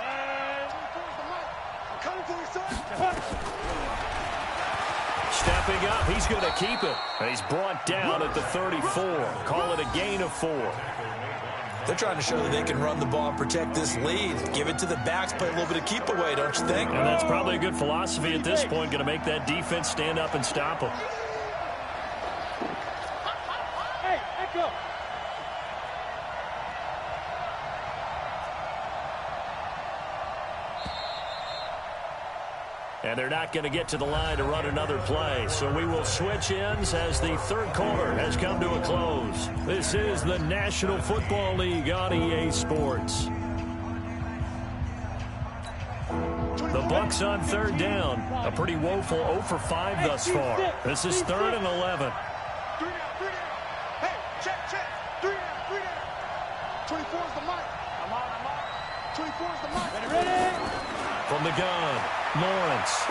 S4: And towards the mic. I'm coming for you, son.
S1: Stepping up, he's going to keep it. And he's brought down at the 34. Call it a gain of 4.
S5: They're trying to show that they can run the ball and protect this lead. Give it to the backs, play a little bit of keep away, don't you think?
S1: And that's probably a good philosophy at this point, going to make that defense stand up and stop them.
S3: Hey, echo.
S1: And they're not going to get to the line to run another play. So we will switch ends as the third quarter has come to a close. This is the National Football League on EA Sports. The Bucs on third down. A pretty woeful 0 for 5 thus far. This is 3rd and 11.
S4: 3 down, 3 down. Hey, check. 3 down. 24 is the mic. I'm on. 24 is the mic.
S3: Ready?
S1: From the gun, Lawrence.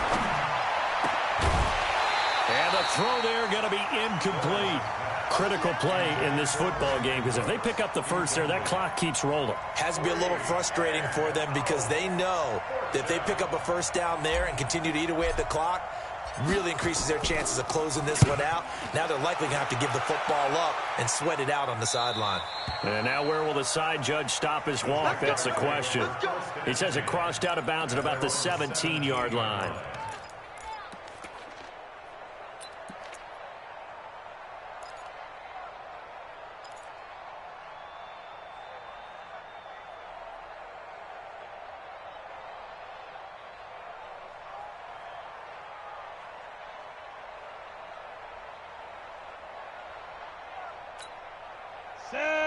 S1: And the throw there going to be incomplete. Critical play in this football game because if they pick up the first there, that clock keeps rolling.
S5: Has to be a little frustrating for them because they know that if they pick up a first down there and continue to eat away at the clock, really increases their chances of closing this one out. Now they're likely going to have to give the football up and sweat it out on the sideline.
S1: And now where will the side judge stop his walk? That's the question. He says it crossed out of bounds at about the 17-yard line.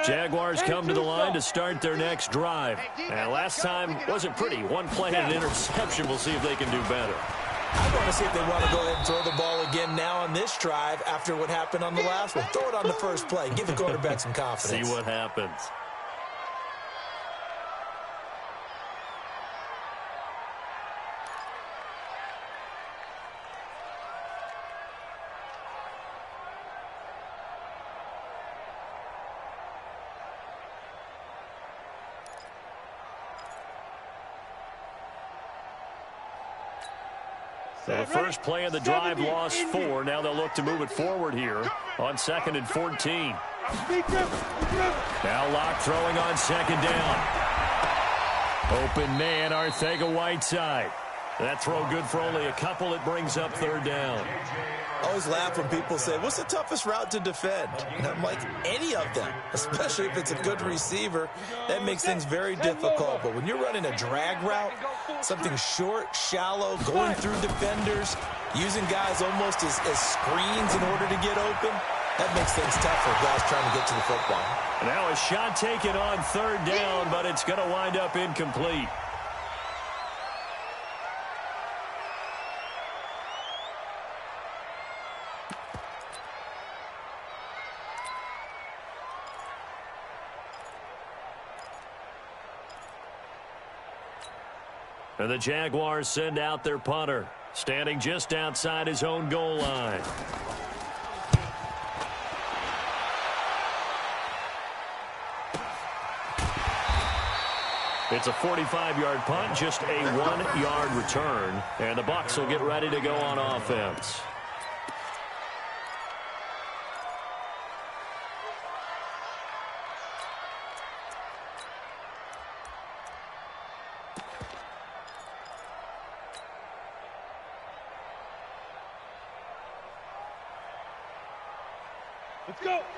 S1: Jaguars come to the line to start their next drive. And last time wasn't pretty. One play and an interception. We'll see if they can do better.
S5: I want to see if they want to go ahead and throw the ball again now on this drive after what happened on the last one. Throw it on the first play. Give the quarterback some confidence.
S1: See what happens. So the first play of the drive lost 4. Now they'll look to move it forward here on 2nd and 14. Now Locke throwing on 2nd down. Open man, Arcega-Whiteside. That throw good for only a couple. It brings up 3rd down.
S5: I always laugh when people say, what's the toughest route to defend? And I'm like, any of them, especially if it's a good receiver. That makes things very difficult. But when you're running a drag route, something short, shallow, going through defenders, using guys almost as screens in order to get open, that makes things tough for guys trying to get to the football.
S1: Now a shot taken on 3rd down, but it's going to wind up incomplete. And the Jaguars send out their punter, standing just outside his own goal line. It's a 45-yard punt, just a 1-yard return. And the Bucs will get ready to go on offense.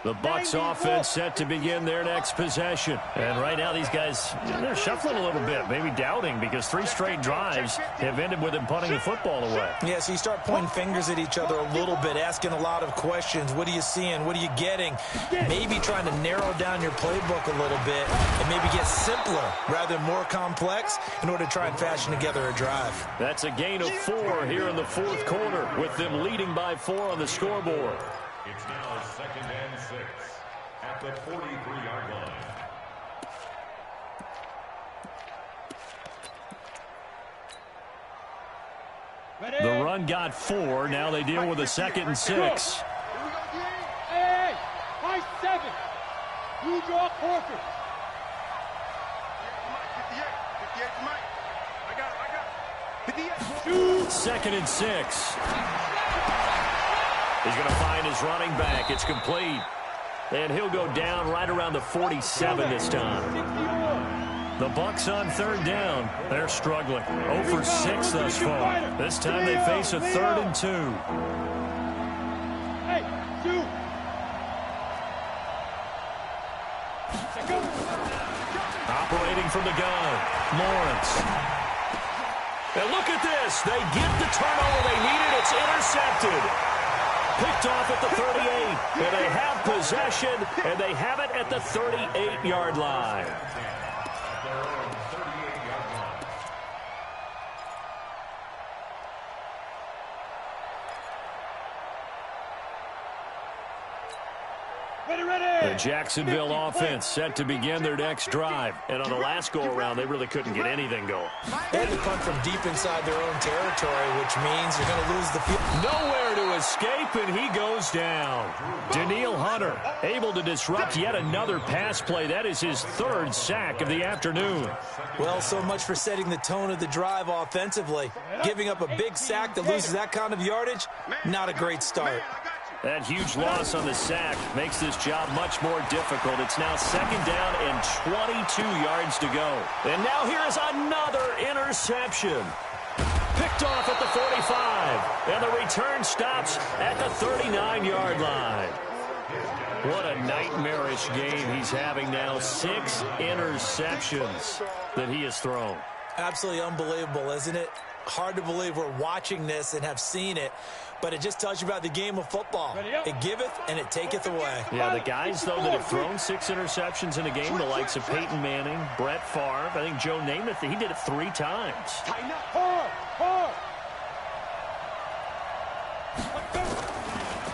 S1: The Bucs offense set to begin their next possession. And right now these guys, they're shuffling a little bit, maybe doubting, because 3 straight drives have ended with them punting the football away.
S5: Yeah, so you start pointing fingers at each other a little bit, asking a lot of questions. What are you seeing? What are you getting? Maybe trying to narrow down your playbook a little bit and maybe get simpler rather than more complex in order to try and fashion together a drive.
S1: That's a gain of 4 here in the 4th quarter, with them leading by 4 on the scoreboard.
S2: It's now 2nd and 6 at the 43-yard line.
S1: The run got 4. Now they deal with a 2nd and 6.
S3: Hey, high 7. You draw quarter.
S1: 2nd and 6. He's going to find his running back. It's complete. And he'll go down right around the 47 this time. The Bucs on 3rd down. They're struggling. 0 for 6 thus far. This time they face a 3rd and 2.
S3: Hey, 2.
S1: Operating from the gun, Lawrence. And look at this. They get the turnover they needed. It's intercepted. Picked off at the 38. And they have possession, and they have it at the 38-yard line. The Jacksonville offense set to begin their next drive. And on the last go-around, they really couldn't get anything going.
S5: They had to punt from deep inside their own territory, which means you're going to lose the field.
S1: Nowhere to escape, and he goes down. Danielle Hunter able to disrupt yet another pass play. That is his 3rd sack of the afternoon.
S5: Well, so much for setting the tone of the drive offensively. Giving up a big sack that loses that kind of yardage, not a great start.
S1: That huge loss on the sack makes this job much more difficult. It's now 2nd down and 22 yards to go. And now here is another interception. Picked off at the 45. And the return stops at the 39-yard line. What a nightmarish game he's having now. 6 interceptions that he has thrown.
S5: Absolutely unbelievable, isn't it? Hard to believe we're watching this and have seen it. But it just tells you about the game of football. It giveth and it taketh away.
S1: Yeah, the guys, though, that have thrown 6 interceptions in a game, the likes of Peyton Manning, Brett Favre, I think Joe Namath, he did it 3 times.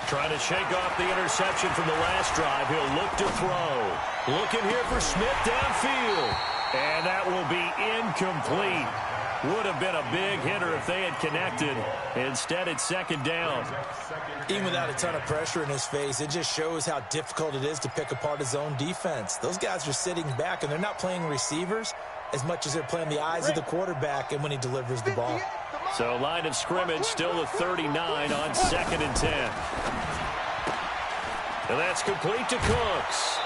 S1: Trying to shake off the interception from the last drive. He'll look to throw. Looking here for Smith downfield. And that will be incomplete. Would have been a big hitter if they had connected. Instead, it's 2nd down.
S5: Even without a ton of pressure in his face, it just shows how difficult it is to pick apart his own defense. Those guys are sitting back, and they're not playing receivers as much as they're playing the eyes of the quarterback and when he delivers the ball.
S1: So line of scrimmage still the 39 on 2nd and 10. And that's complete to Cooks.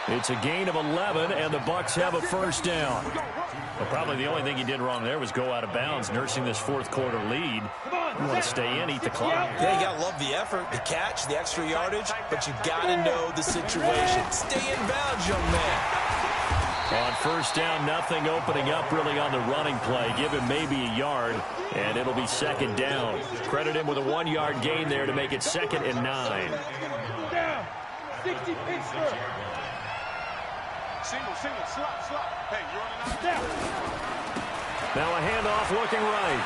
S1: It's a gain of 11, and the Bucs have a 1st down. Well, probably the only thing he did wrong there was go out of bounds, nursing this 4th quarter lead. You want to stay in, eat the clock.
S5: Yeah, you got to love the effort, the catch, the extra yardage, but you got to know the situation. Stay in bounds, young man.
S1: On 1st down, nothing opening up really on the running play. Give him maybe a yard, and it'll be 2nd down. Credit him with a 1-yard gain there to make it 2nd and 9.
S3: Down. 60 Pittsburgh.
S4: Single, slot. Hey, you're running out of down.
S1: Now a handoff looking right.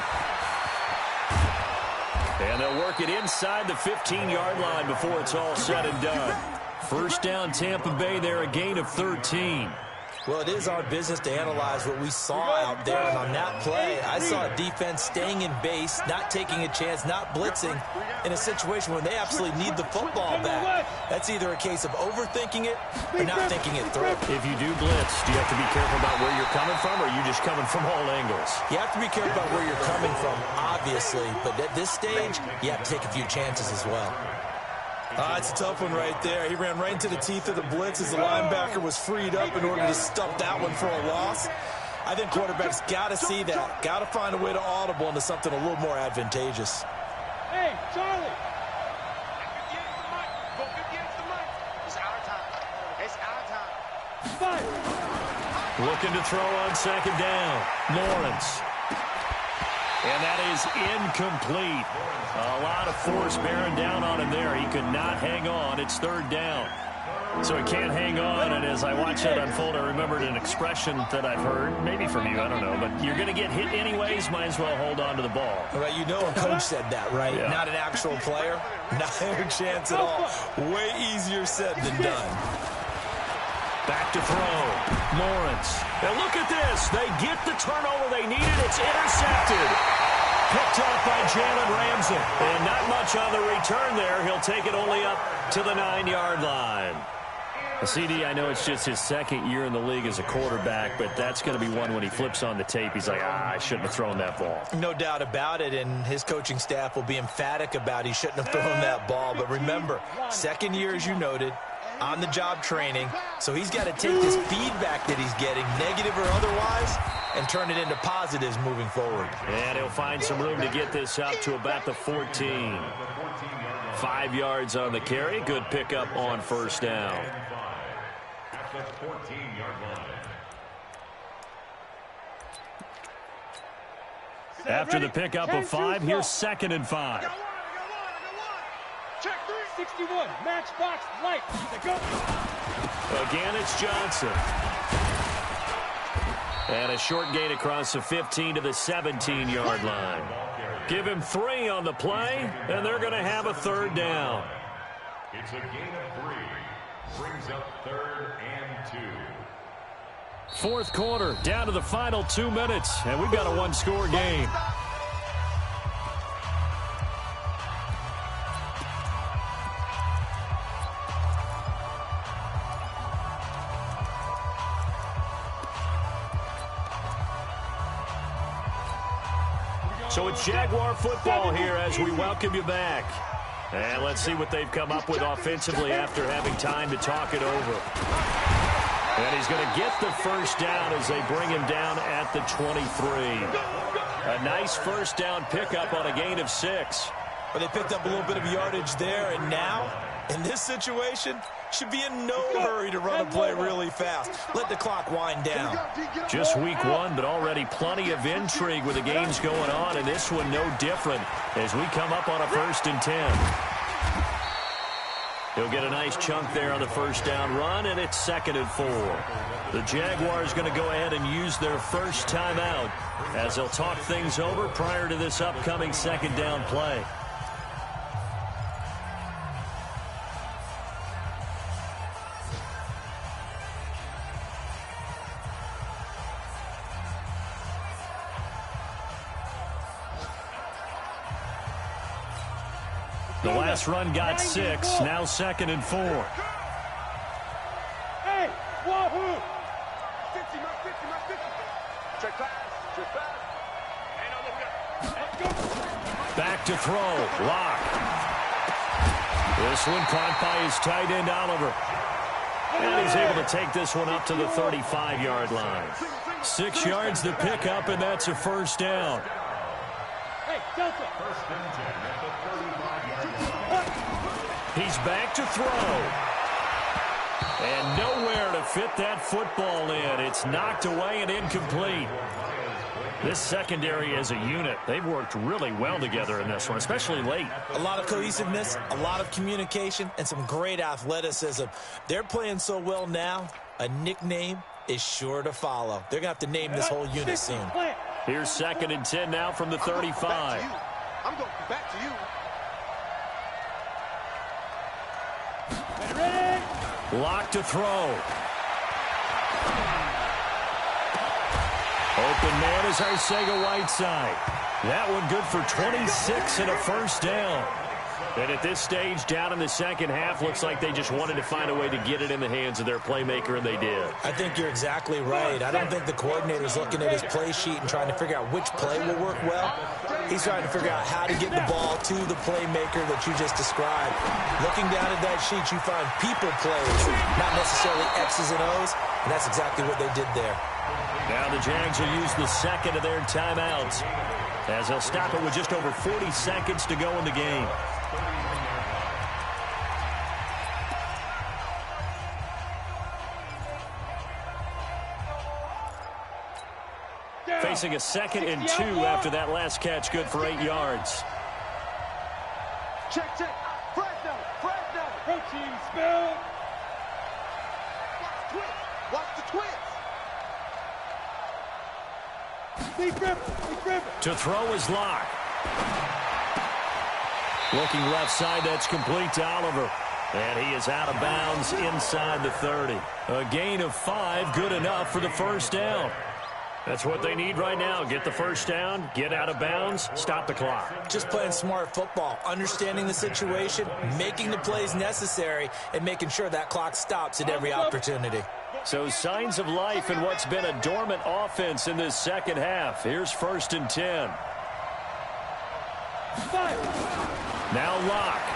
S1: And they'll work it inside the 15-yard line before it's all said and done. 1st down, Tampa Bay there, a gain of 13.
S5: Well, it is our business to analyze what we saw out there. And on that play, I saw a defense staying in base, not taking a chance, not blitzing, in a situation where they absolutely need the football back. That's either a case of overthinking it or not thinking it through.
S1: If you do blitz, do you have to be careful about where you're coming from, or are you just coming from all angles?
S5: You have to be careful about where you're coming from, obviously. But at this stage, you have to take a few chances as well. It's a tough one right there. He ran right into the teeth of the blitz as the linebacker was freed up in order to stuff that one for a loss. I think quarterbacks got to see that. Got to find a way to audible into something a little more advantageous.
S3: Hey, Charlie.
S1: Looking to throw on second down. Lawrence. And that is incomplete. A lot of force bearing down on him there. He could not hang on. It's third down. So he can't hang on, and as I watch that unfold, I remembered an expression that I've heard, maybe from you, I don't know, but you're going to get hit anyways, might as well hold on to the ball.
S5: Well, you know a coach said that, right?
S1: Yeah.
S5: Not an actual player. Not a chance at all. Way easier said than done.
S1: Back to throw. Lawrence. And look at this. They get the turnover they needed. It's intercepted. Picked off by Jalen Ramsey. And not much on the return there. He'll take it only up to the 9-yard line. CD, I know it's just his second year in the league as a quarterback, but that's going to be one when he flips on the tape. He's like, I shouldn't have thrown that ball.
S5: No doubt about it, and his coaching staff will be emphatic about he shouldn't have thrown that ball. But remember, second year, as you noted, on-the-job training, so he's got to take this feedback that he's getting, negative or otherwise, and turn it into positives moving forward.
S1: And he'll find some room to get this up to about the 14. 5 yards on the carry. Good pickup on first down.
S2: At the 14-yard line.
S1: After the pickup of 5, here's 2nd and 5.
S4: Check
S3: 61, matchbox light. Go.
S1: Again, it's Johnson. And a short gain across the 15 to the 17-yard line. Give him 3 on the play, and they're going to have a third down.
S2: It's a gain of 3. Brings up 3rd and 2.
S1: Fourth quarter, down to the final 2 minutes, and we've got a one-score game. So it's Jaguar football here as we welcome you back. And let's see what they've come up with offensively after having time to talk it over. And he's going to get the first down as they bring him down at the 23. A nice first down pickup on a gain of 6.
S5: But they picked up a little bit of yardage there, and now, in this situation, should be in no hurry to run a play really fast. Let the clock wind down.
S1: Just week 1, but already plenty of intrigue with the games going on, and this one no different as we come up on a 1st and 10. He'll get a nice chunk there on the first down run, and it's 2nd and 4. The Jaguars going to go ahead and use their first timeout as they'll talk things over prior to this upcoming 2nd down play. The last run got 6, now 2nd and 4.
S3: Hey, wahoo!
S4: Check pass. Check pass.
S1: Back to throw. Lock. This one caught by his tight end, Oliver. And he's able to take this one up to the 35-yard line. 6 yards to pick up, and that's a first down.
S3: Hey, Delta.
S2: 1st and 10 at the 35-yard line.
S1: He's back to throw. And nowhere to fit that football in. It's knocked away and incomplete. This secondary as a unit, they've worked really well together in this one, especially late.
S5: A lot of cohesiveness, a lot of communication, and some great athleticism. They're playing so well now, a nickname is sure to follow. They're going to have to name this whole unit soon.
S1: Here's 2nd and 10 now from the 35.
S4: I'm going back to you.
S3: Ready?
S1: Lock to throw. Open man is Arcega-Whiteside. That one good for 26 and a first down. And at this stage, down in the second half, looks like they just wanted to find a way to get it in the hands of their playmaker, and they did.
S5: I think you're exactly right. I don't think the coordinator's looking at his play sheet and trying to figure out which play will work well. He's trying to figure out how to get the ball to the playmaker that you just described. Looking down at that sheet, you find people plays, not necessarily X's and O's, and that's exactly what they did there.
S1: Now the Jags will use the second of their timeouts as they'll stop it with just over 40 seconds to go in the game. facing a 2nd and 2 after that last catch, good for 8 yards.
S4: Check, check. Fresno.
S3: Protein spill.
S4: Watch the twist.
S3: Deep river.
S1: To throw is Locke. Looking left side, that's complete to Oliver. And he is out of bounds inside the 30. A gain of 5, good enough for the first down. That's what they need right now. Get the first down, get out of bounds, stop the clock.
S5: Just playing smart football, understanding the situation, making the plays necessary, and making sure that clock stops at every opportunity.
S1: So signs of life in what's been a dormant offense in this second half. Here's 1st and 10. Now Locke.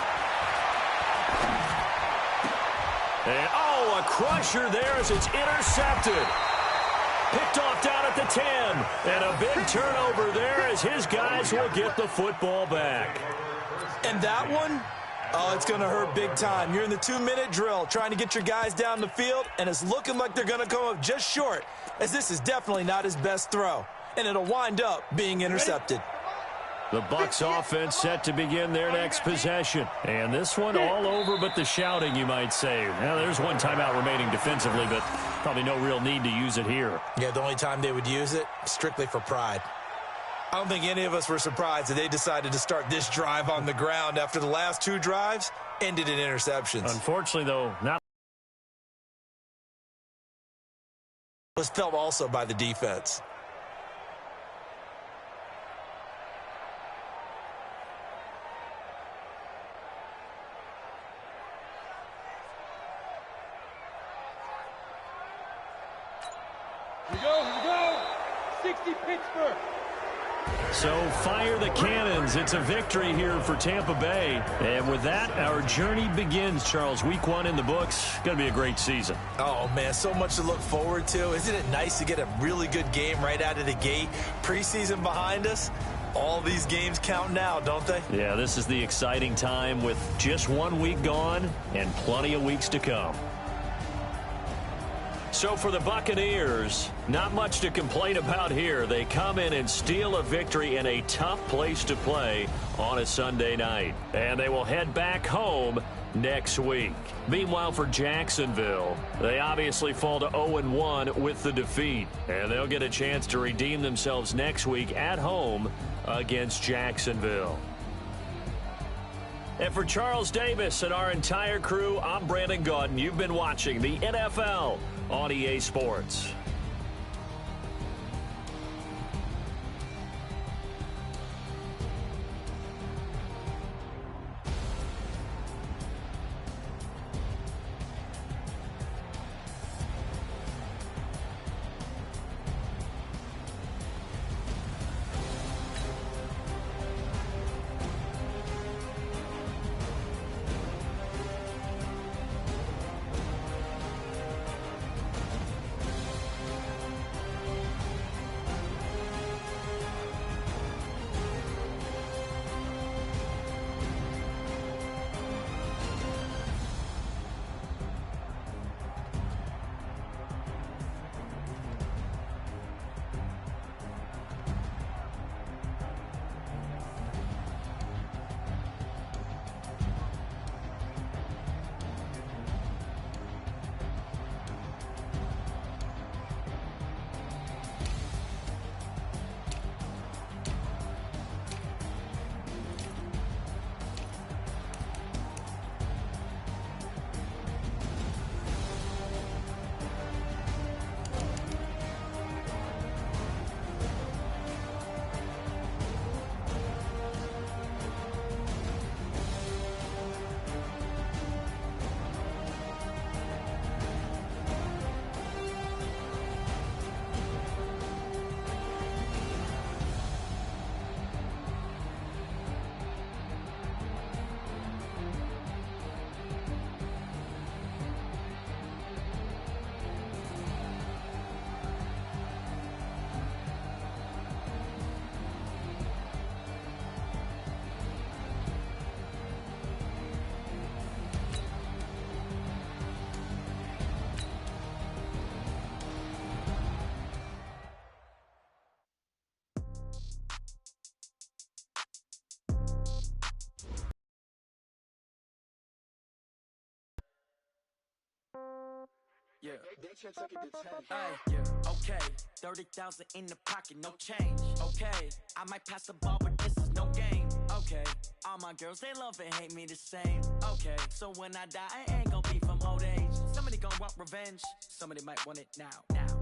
S1: And, a crusher there as it's intercepted. Picked off down at the 10. And a big turnover there as his guys will get the football back.
S5: And that one, it's going to hurt big time. You're in the 2-minute drill trying to get your guys down the field, and it's looking like they're going to come up just short, as this is definitely not his best throw. And it'll wind up being intercepted.
S1: The Bucs offense set to begin their next possession. And this one all over but the shouting, you might say. Now, there's one timeout remaining defensively, but probably no real need to use it here.
S5: Yeah, the only time they would use it, strictly for pride. I don't think any of us were surprised that they decided to start this drive on the ground after the last 2 drives ended in interceptions.
S1: Unfortunately, though, not.
S5: It was felt also by the defense.
S3: Here we go. 60 Pittsburgh.
S1: So fire the cannons. It's a victory here for Tampa Bay. And with that, our journey begins, Charles. Week 1 in the books. Going to be a great season.
S5: Oh, man, so much to look forward to. Isn't it nice to get a really good game right out of the gate? Preseason behind us. All these games count now, don't they?
S1: Yeah, this is the exciting time with just 1 week gone and plenty of weeks to come. So for the Buccaneers, not much to complain about here. They come in and steal a victory in a tough place to play on a Sunday night. And they will head back home next week. Meanwhile, for Jacksonville, they obviously fall to 0-1 with the defeat. And they'll get a chance to redeem themselves next week at home against Jacksonville. And for Charles Davis and our entire crew, I'm Brandon Gaudin. You've been watching the NFL on EA Sports.
S6: Yeah.
S4: They took it to 10.
S6: Hey, yeah, okay. 30,000 in the pocket, no change. Okay, I might pass the ball, but this is no game. Okay, all my girls, they love and hate me the same. Okay, so when I die, I ain't gon' be from old age. Somebody gon' want revenge, somebody might want it now.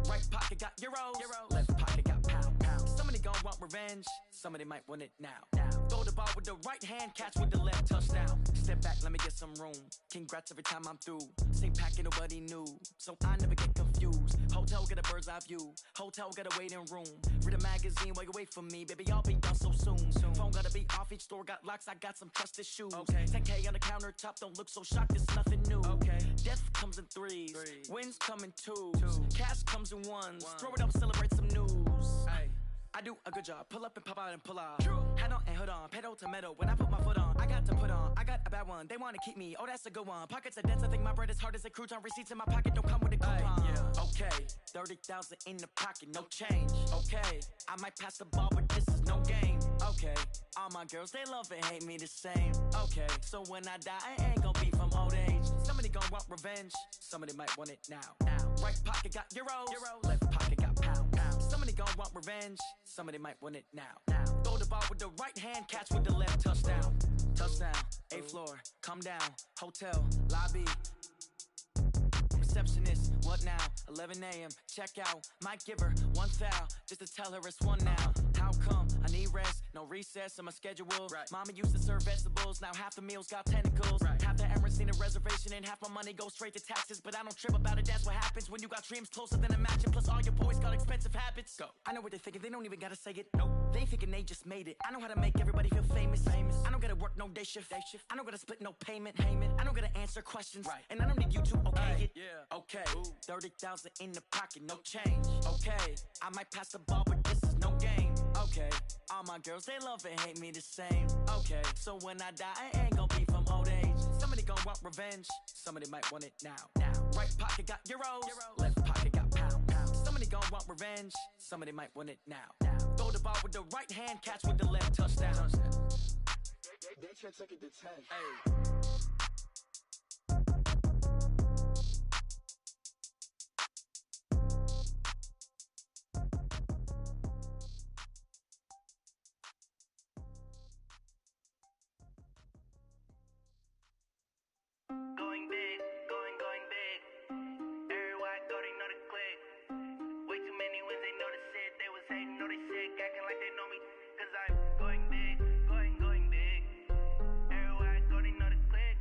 S6: Right pocket got euros, left pocket got pound. Somebody gon' want revenge, somebody might want it now. Throw the ball with the right hand, catch with the left, touchdown. Step back, let me get some room. Congrats every time I'm through. Same packet, nobody knew, so I never get confused. Hotel get a bird's eye view. Hotel get a waiting room. Read a magazine while you wait for me, baby. I'll be done so soon. Phone gotta be off. Each store got locks. I got some trusted shoes. Okay. 10K on the countertop. Don't look so shocked. It's nothing new. Okay. Death comes in threes. Wins come in twos. Cash comes in ones. Throw it up, celebrate some news. Hey. I do a good job. Pull up and pop out and pull off. True. Hat on and hood on. Pedal to metal. When I put my foot on, I got to put on. I got a bad one. They want to keep me. Oh, that's a good one. Pockets are dense. I think my bread is hard as a crouton. Receipts in my pocket don't come with a coupon. Yeah. Okay. 30,000 in the pocket. No change. Okay. I might pass the ball, but this is no game. Okay. All my girls, they love and hate me the same. Okay. So when I die, I ain't gon' be from old age. Somebody gon' want revenge. Somebody might want it now. Right pocket got euros. Left pocket got pound. Somebody gon' want revenge. Somebody might want it now. Throw the ball with the right hand, catch with the left, touchdown. Touchdown, 8th floor, come down, hotel, lobby. Receptionist, what now? 11 a.m., check out. Might give her one foul, just to tell her it's one now. How come? I need rest, no recess in my schedule. Right. Mama used to serve vegetables, now half the meals got tentacles. Right. Half the Emirates need a reservation and half my money goes straight to taxes. But I don't trip about it, that's what happens when you got dreams closer than a matching. Plus all your boys got expensive habits. Go. I know what they're thinking, they don't even gotta say it. Nope. They thinking they just made it. I know how to make everybody feel famous. I don't gotta work no day shift. I don't gotta split no payment. I don't gotta answer questions. Right. And I don't need you to okay it. Yeah. Okay. 30,000 in the pocket, no change. Okay. I might pass the ball, but this is no game. Okay. All my girls, they love and hate me the same. Okay. So when I die, I ain't gon' be from old age. Somebody gon' want revenge. Somebody might want it now. Right pocket got euros. Left pocket got pound. Somebody gon' want revenge. Somebody might want it now. Throw the ball with the right hand, catch with the left, touchdown.
S4: They took it to 10.
S6: Hey.
S7: Going big, going big. Everywhere I go, they know the click. Way too many wins, they know the shit. They was hating, know they sick, acting like they know me. Cause I'm going big, going big. Everywhere I go, they know the click.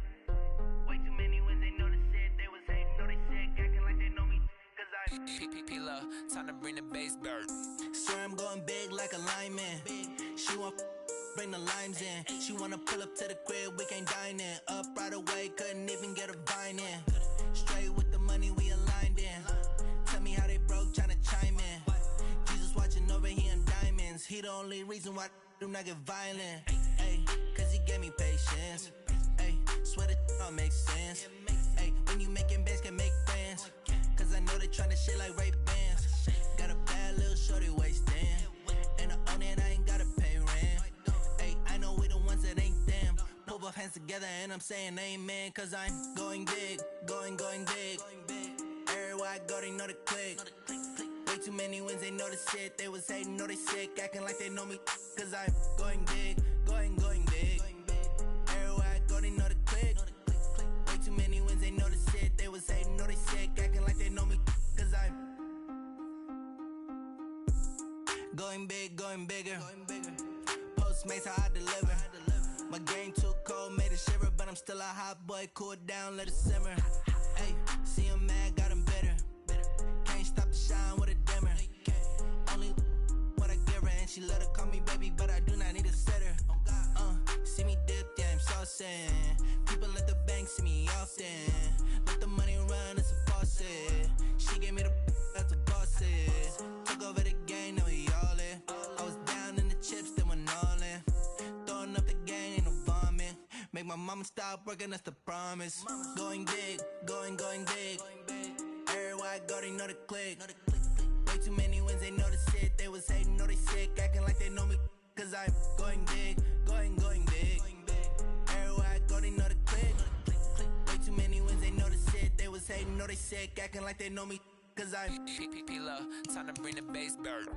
S7: Way too many wins, they know the shit. They was hating, know they sick, acting like they know me. Cause I'm
S8: P-P-P-Love, time to bring the bass bird.
S9: Swear I'm going big like a lineman. She want bring the limes in. She wanna pull up to the crib, we can't dine in. Up right away, couldn't even get a vine in. Straight with the money, we aligned in. Tell me how they broke, tryna chime in. Jesus watching over, he in diamonds. He the only reason why do not get violent. Ay, cause he gave me patience. Ay, swear that all makes sense. Ay, when you making bands, can make friends. Cause I know they tryna shit like Ray-Bans. Got a bad little shorty wasting. And I own it, I ain't gotta pay rent. Ay, I know we the ones that ain't them. Pull both hands together and I'm saying amen. Cause I'm going big, going big. Everywhere I go, they know the click. Way too many wins, they know the shit. They was hating, know they sick, acting like they know me. Cause I'm going big, going big. Everywhere I go, they know the click. Way too many wins, they know the shit. They was hating, know they sick, acting like they know me. Cause I'm going big, going bigger. Postmates, how I deliver. My game too cold, made it shiver. But I'm still a hot boy, cool down, let it simmer. Hey, see him mad, got him bitter. Can't stop the shine with a dimmer. Only what I give her, and she let her call me baby, but I do not need a sitter. See me dip, yeah, I'm saucing. People at the bank see me often. Let the money run, it's a faucet. She gave me the that's a bosses. Took over the game, now we all in. I was down in the chips, then went all in. Throwing up the game, ain't no vomit. Make my mama stop working, that's the promise. Going big, going big. Everywhere I go, they know the click. Way too many wins, they know the shit. They was hating, know they sick, acting like they know me. Cause I'm going big, going big. Everywhere I go, they know the click. Way too many wins, they know the shit. They was hating, know they sick, acting like they know me, cause I'm
S8: P-P-P-Love, time to bring the bass bird.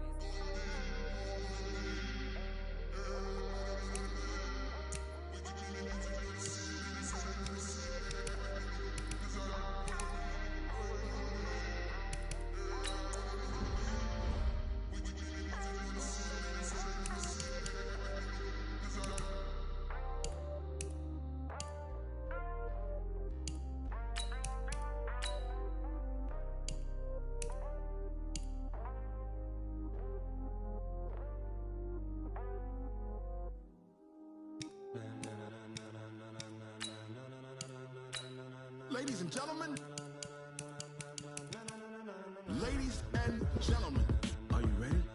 S10: Ladies and gentlemen, ladies and gentlemen, are you ready?